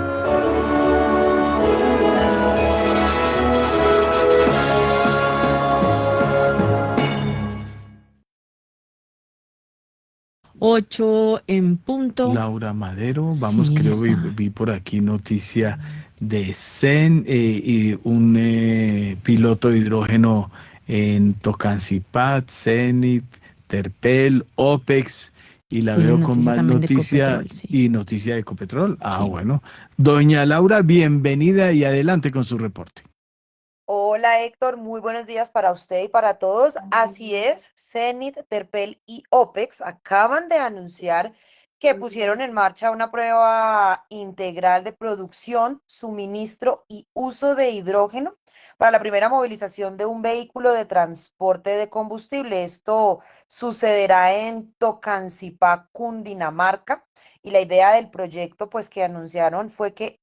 8 en punto. Laura Madero, vamos, Sí, creo está. vi por aquí noticia de CEN y un piloto de hidrógeno en Tocancipá, Cenit, Terpel, OPEX, y la Tiene veo con noticia más también de noticia Ecopetrol, sí. y noticia de Ecopetrol. Ah, Sí. bueno. Doña Laura, bienvenida y adelante con su reporte. Hola Héctor, muy buenos días para usted y para todos. Así es, Cenit, Terpel y OPEX acaban de anunciar que pusieron en marcha una prueba integral de producción, suministro y uso de hidrógeno para la primera movilización de un vehículo de transporte de combustible. Esto sucederá en Tocancipá, Cundinamarca. Y la idea del proyecto, pues que anunciaron fue que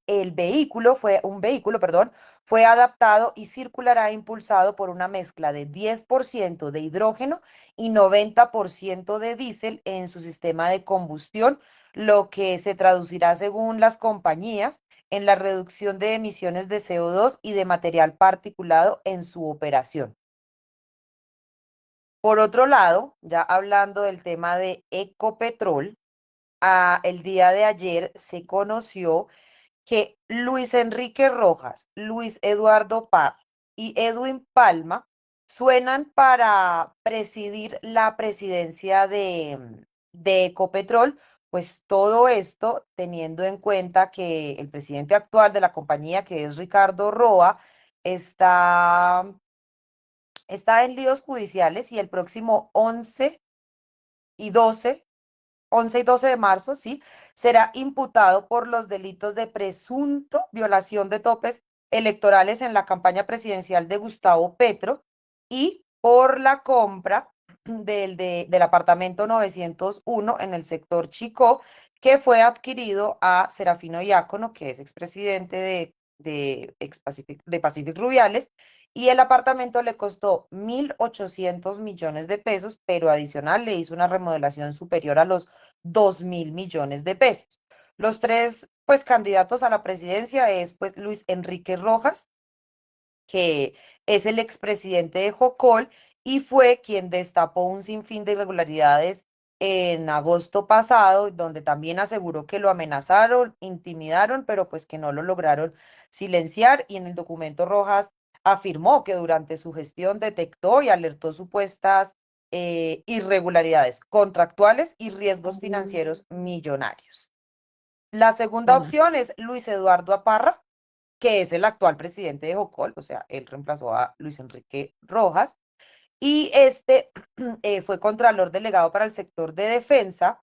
fue adaptado y circulará impulsado por una mezcla de 10% de hidrógeno y 90% de diésel en su sistema de combustión, lo que se traducirá, según las compañías, en la reducción de emisiones de CO2 y de material particulado en su operación. Por otro lado, ya hablando del tema de Ecopetrol, el día de ayer se conoció que Luis Enrique Rojas, Luis Eduardo Parra y Edwin Palma suenan para presidir la presidencia de Ecopetrol, pues todo esto teniendo en cuenta que el presidente actual de la compañía, que es Ricardo Roa, está en líos judiciales y el próximo 11 y 12 de marzo, sí, será imputado por los delitos de presunto violación de topes electorales en la campaña presidencial de Gustavo Petro y por la compra del apartamento 901 en el sector Chicó, que fue adquirido a Serafino Diácono, que es expresidente de Pacific Rubiales, y el apartamento le costó 1.800 millones de pesos, pero adicional le hizo una remodelación superior a los 2.000 millones de pesos. Los tres, pues, candidatos a la presidencia es, pues, Luis Enrique Rojas, que es el expresidente de Jocol y fue quien destapó un sinfín de irregularidades en agosto pasado, donde también aseguró que lo amenazaron, intimidaron, pero pues que no lo lograron silenciar. Y en el documento Rojas afirmó que durante su gestión detectó y alertó supuestas irregularidades contractuales y riesgos financieros millonarios. La segunda opción es Luis Eduardo Aparra, que es el actual presidente de Jocol, o sea, él reemplazó a Luis Enrique Rojas, y este fue contralor delegado para el sector de defensa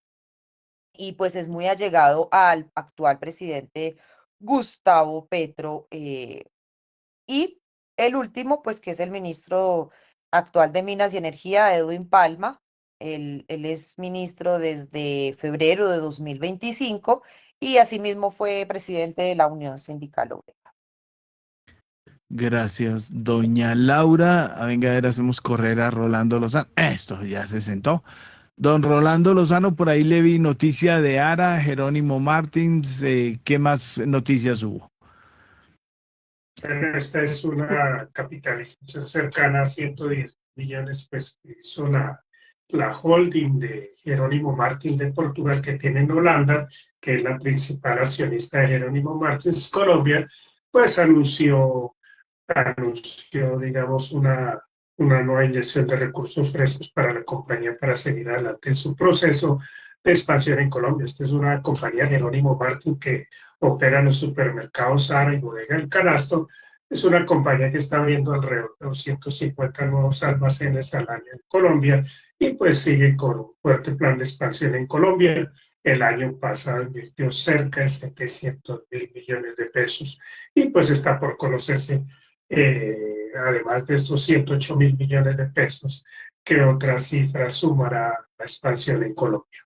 y pues es muy allegado al actual presidente Gustavo Petro. Y el último, pues que es el ministro actual de Minas y Energía, Edwin Palma. Él es ministro desde febrero de 2025 y asimismo fue presidente de la Unión Sindical Obrera. Gracias, doña Laura. Venga, a ver, hacemos correr a Rolando Lozano. Esto ya se sentó. Don Rolando Lozano, por ahí le vi noticia de Ara, Jerónimo Martins. ¿Qué más noticias hubo? Bueno, esta es una capitalización cercana a 110 millones, pues que hizo la holding de Jerónimo Martins de Portugal, que tiene en Holanda, que es la principal accionista de Jerónimo Martins Colombia, pues anunció, digamos, una nueva inyección de recursos frescos para la compañía para seguir adelante en su proceso de expansión en Colombia. Esta es una compañía Jerónimo Martins que opera en los supermercados Zara y Bodega El Canasto. Es una compañía que está abriendo alrededor de 250 nuevos almacenes al año en Colombia y pues sigue con un fuerte plan de expansión en Colombia. El año pasado invirtió cerca de 700.000 millones de pesos y pues está por conocerse, además de estos 108.000 millones de pesos, que otra cifra sumará la expansión en Colombia.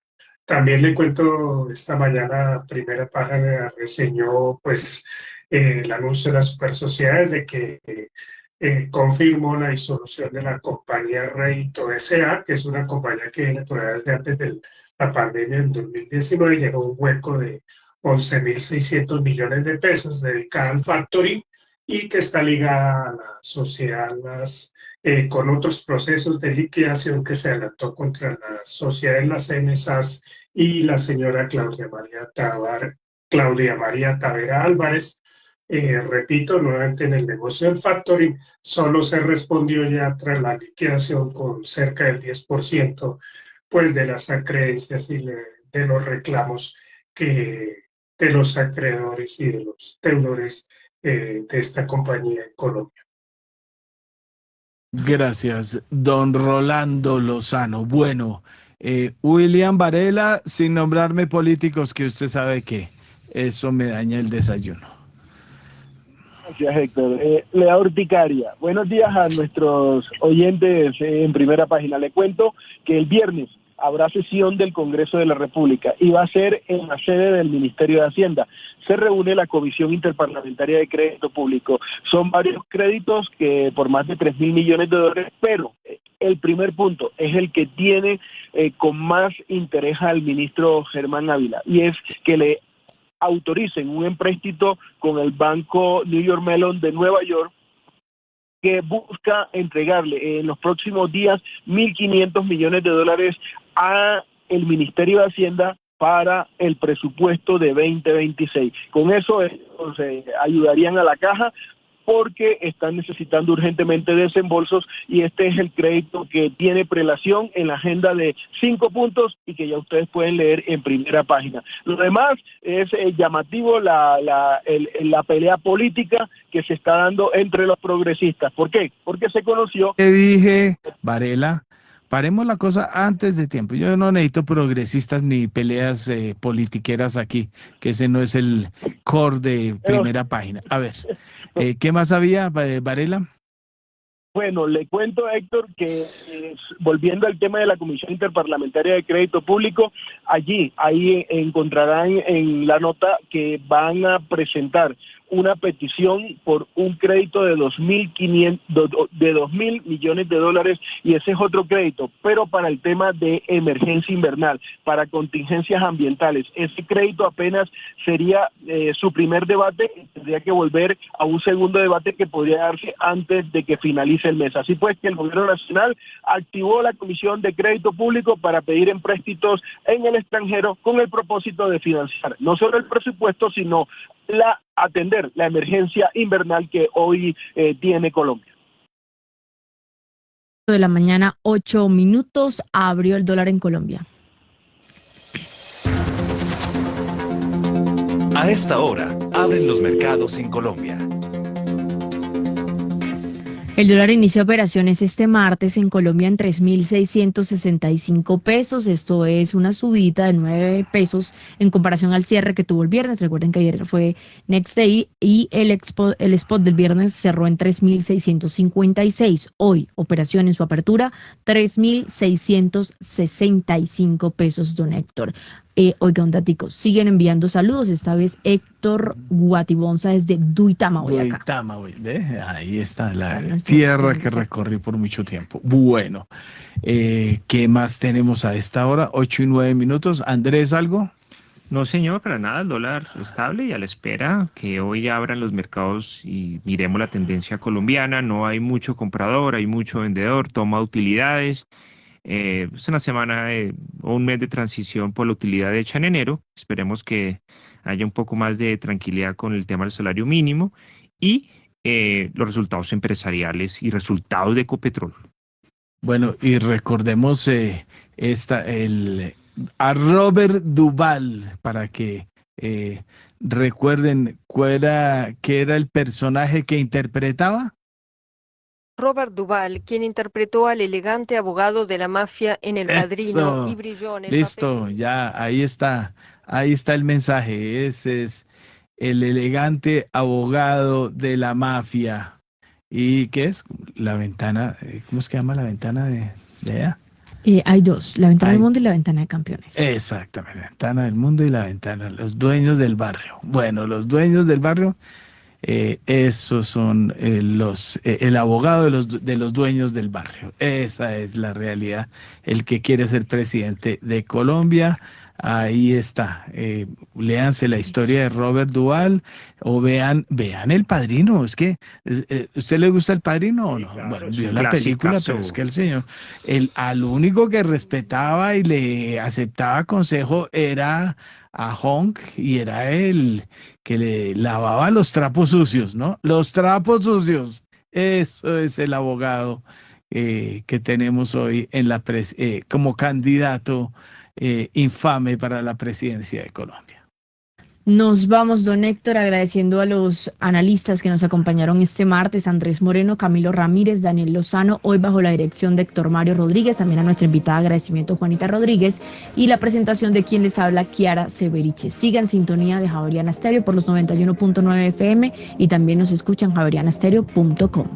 También le cuento, esta mañana Primera Página reseñó pues el anuncio de las supersociedades de que confirmó la disolución de la compañía Rédito S.A., que es una compañía que viene por allá desde antes de la pandemia en 2019, llegó a un hueco de 11.600 millones de pesos dedicada al factoring y que está ligada a la sociedad con otros procesos de liquidación que se adelantó contra la sociedad de las MSAs y la señora Claudia María Tavera Álvarez. Repito, nuevamente en el negocio del factoring, solo se respondió ya tras la liquidación con cerca del 10% pues, de las acreencias y de los reclamos de los acreedores y de los deudores de esta compañía en Colombia. Gracias, don Rolando Lozano. Bueno, William Varela, sin nombrarme políticos, que usted sabe que eso me daña el desayuno. Gracias, Héctor. Lea Urticaria, buenos días a nuestros oyentes en Primera Página. Le cuento que el viernes habrá sesión del Congreso de la República y va a ser en la sede del Ministerio de Hacienda. Se reúne la Comisión Interparlamentaria de Crédito Público. Son varios créditos que por más de 3.000 millones de dólares, pero el primer punto es el que tiene con más interés al ministro Germán Ávila, y es que le autoricen un empréstito con el Banco New York Mellon de Nueva York, que busca entregarle en los próximos días 1.500 millones de dólares a el Ministerio de Hacienda para el presupuesto de 2026. Con eso ayudarían a la caja porque están necesitando urgentemente desembolsos, y este es el crédito que tiene prelación en la agenda de 5 puntos y que ya ustedes pueden leer en Primera Página. Lo demás es llamativo la pelea política que se está dando entre los progresistas. ¿Por qué? Porque se conoció... ¿Qué dije, Varela? Paremos la cosa antes de tiempo. Yo no necesito progresistas ni peleas politiqueras aquí, que ese no es el core de Primera Página. A ver, ¿qué más había, Varela? Bueno, le cuento, Héctor, que volviendo al tema de la Comisión Interparlamentaria de Crédito Público, ahí encontrarán en la nota que van a presentar una petición por un crédito de 2.000 millones de dólares, y ese es otro crédito, pero para el tema de emergencia invernal, para contingencias ambientales. Ese crédito apenas sería su primer debate, tendría que volver a un segundo debate que podría darse antes de que finalice el mes. Así pues que el Gobierno Nacional activó la Comisión de Crédito Público para pedir empréstitos en el extranjero con el propósito de financiar no solo el presupuesto, sino atender la emergencia invernal que hoy tiene Colombia. De la mañana, 8 minutos, abrió el dólar en Colombia. A esta hora, abren los mercados en Colombia. El dólar inicia operaciones este martes en Colombia en 3.665 pesos. Esto es una subida de 9 pesos en comparación al cierre que tuvo el viernes. Recuerden que ayer fue Next Day y el spot del viernes cerró en 3.656. Hoy, operación en su apertura, 3.665 pesos, don Héctor. Oiga, un datico, siguen enviando saludos, esta vez Héctor Guatibonza desde Duitama, Boyacá. Duitama, ahí está la tierra que recorrí por mucho tiempo. Bueno, ¿qué más tenemos a esta hora? 8 y 9 minutos. Andrés, ¿algo? No, señor, para nada, el dólar estable y a la espera que hoy ya abran los mercados y miremos la tendencia colombiana. No hay mucho comprador, hay mucho vendedor, toma utilidades. Es una semana o un mes de transición por la utilidad hecha en enero. Esperemos que haya un poco más de tranquilidad con el tema del salario mínimo y los resultados empresariales y resultados de Ecopetrol. Bueno, y recordemos a Robert Duvall para que recuerden qué era el personaje que interpretaba. Robert Duvall, quien interpretó al elegante abogado de la mafia en El Padrino y brilló en el Listo, papel. ya, ahí está el mensaje. Ese es el elegante abogado de la mafia. ¿Y qué es? La ventana, ¿cómo es que llama la ventana de allá? Hay dos, la ventana del mundo y la ventana de campeones. Exactamente, la ventana del mundo y la ventana, los dueños del barrio. Bueno, los dueños del barrio, esos son el abogado de los dueños del barrio. Esa es la realidad. El que quiere ser presidente de Colombia, Ahí está. Léanse la historia de Robert Duvall o vean El Padrino. Es que, ¿usted le gusta El Padrino o no? Claro, Bueno, es vio un la película, clasicazo. pero es que el señor, al único que respetaba y le aceptaba consejo era a Honk, y era él que le lavaba los trapos sucios, ¿no? Los trapos sucios. Eso es el abogado que tenemos hoy en como candidato infame para la presidencia de Colombia. Nos vamos, don Héctor, agradeciendo a los analistas que nos acompañaron este martes, Andrés Moreno, Camilo Ramírez, Daniel Lozano, hoy bajo la dirección de Héctor Mario Rodríguez, también a nuestra invitada agradecimiento Juanita Rodríguez, y la presentación de quien les habla, Kiara Severiche. Siga en sintonía de Javeriana Estéreo por los 91.9 FM y también nos escuchan javerianastereo.com.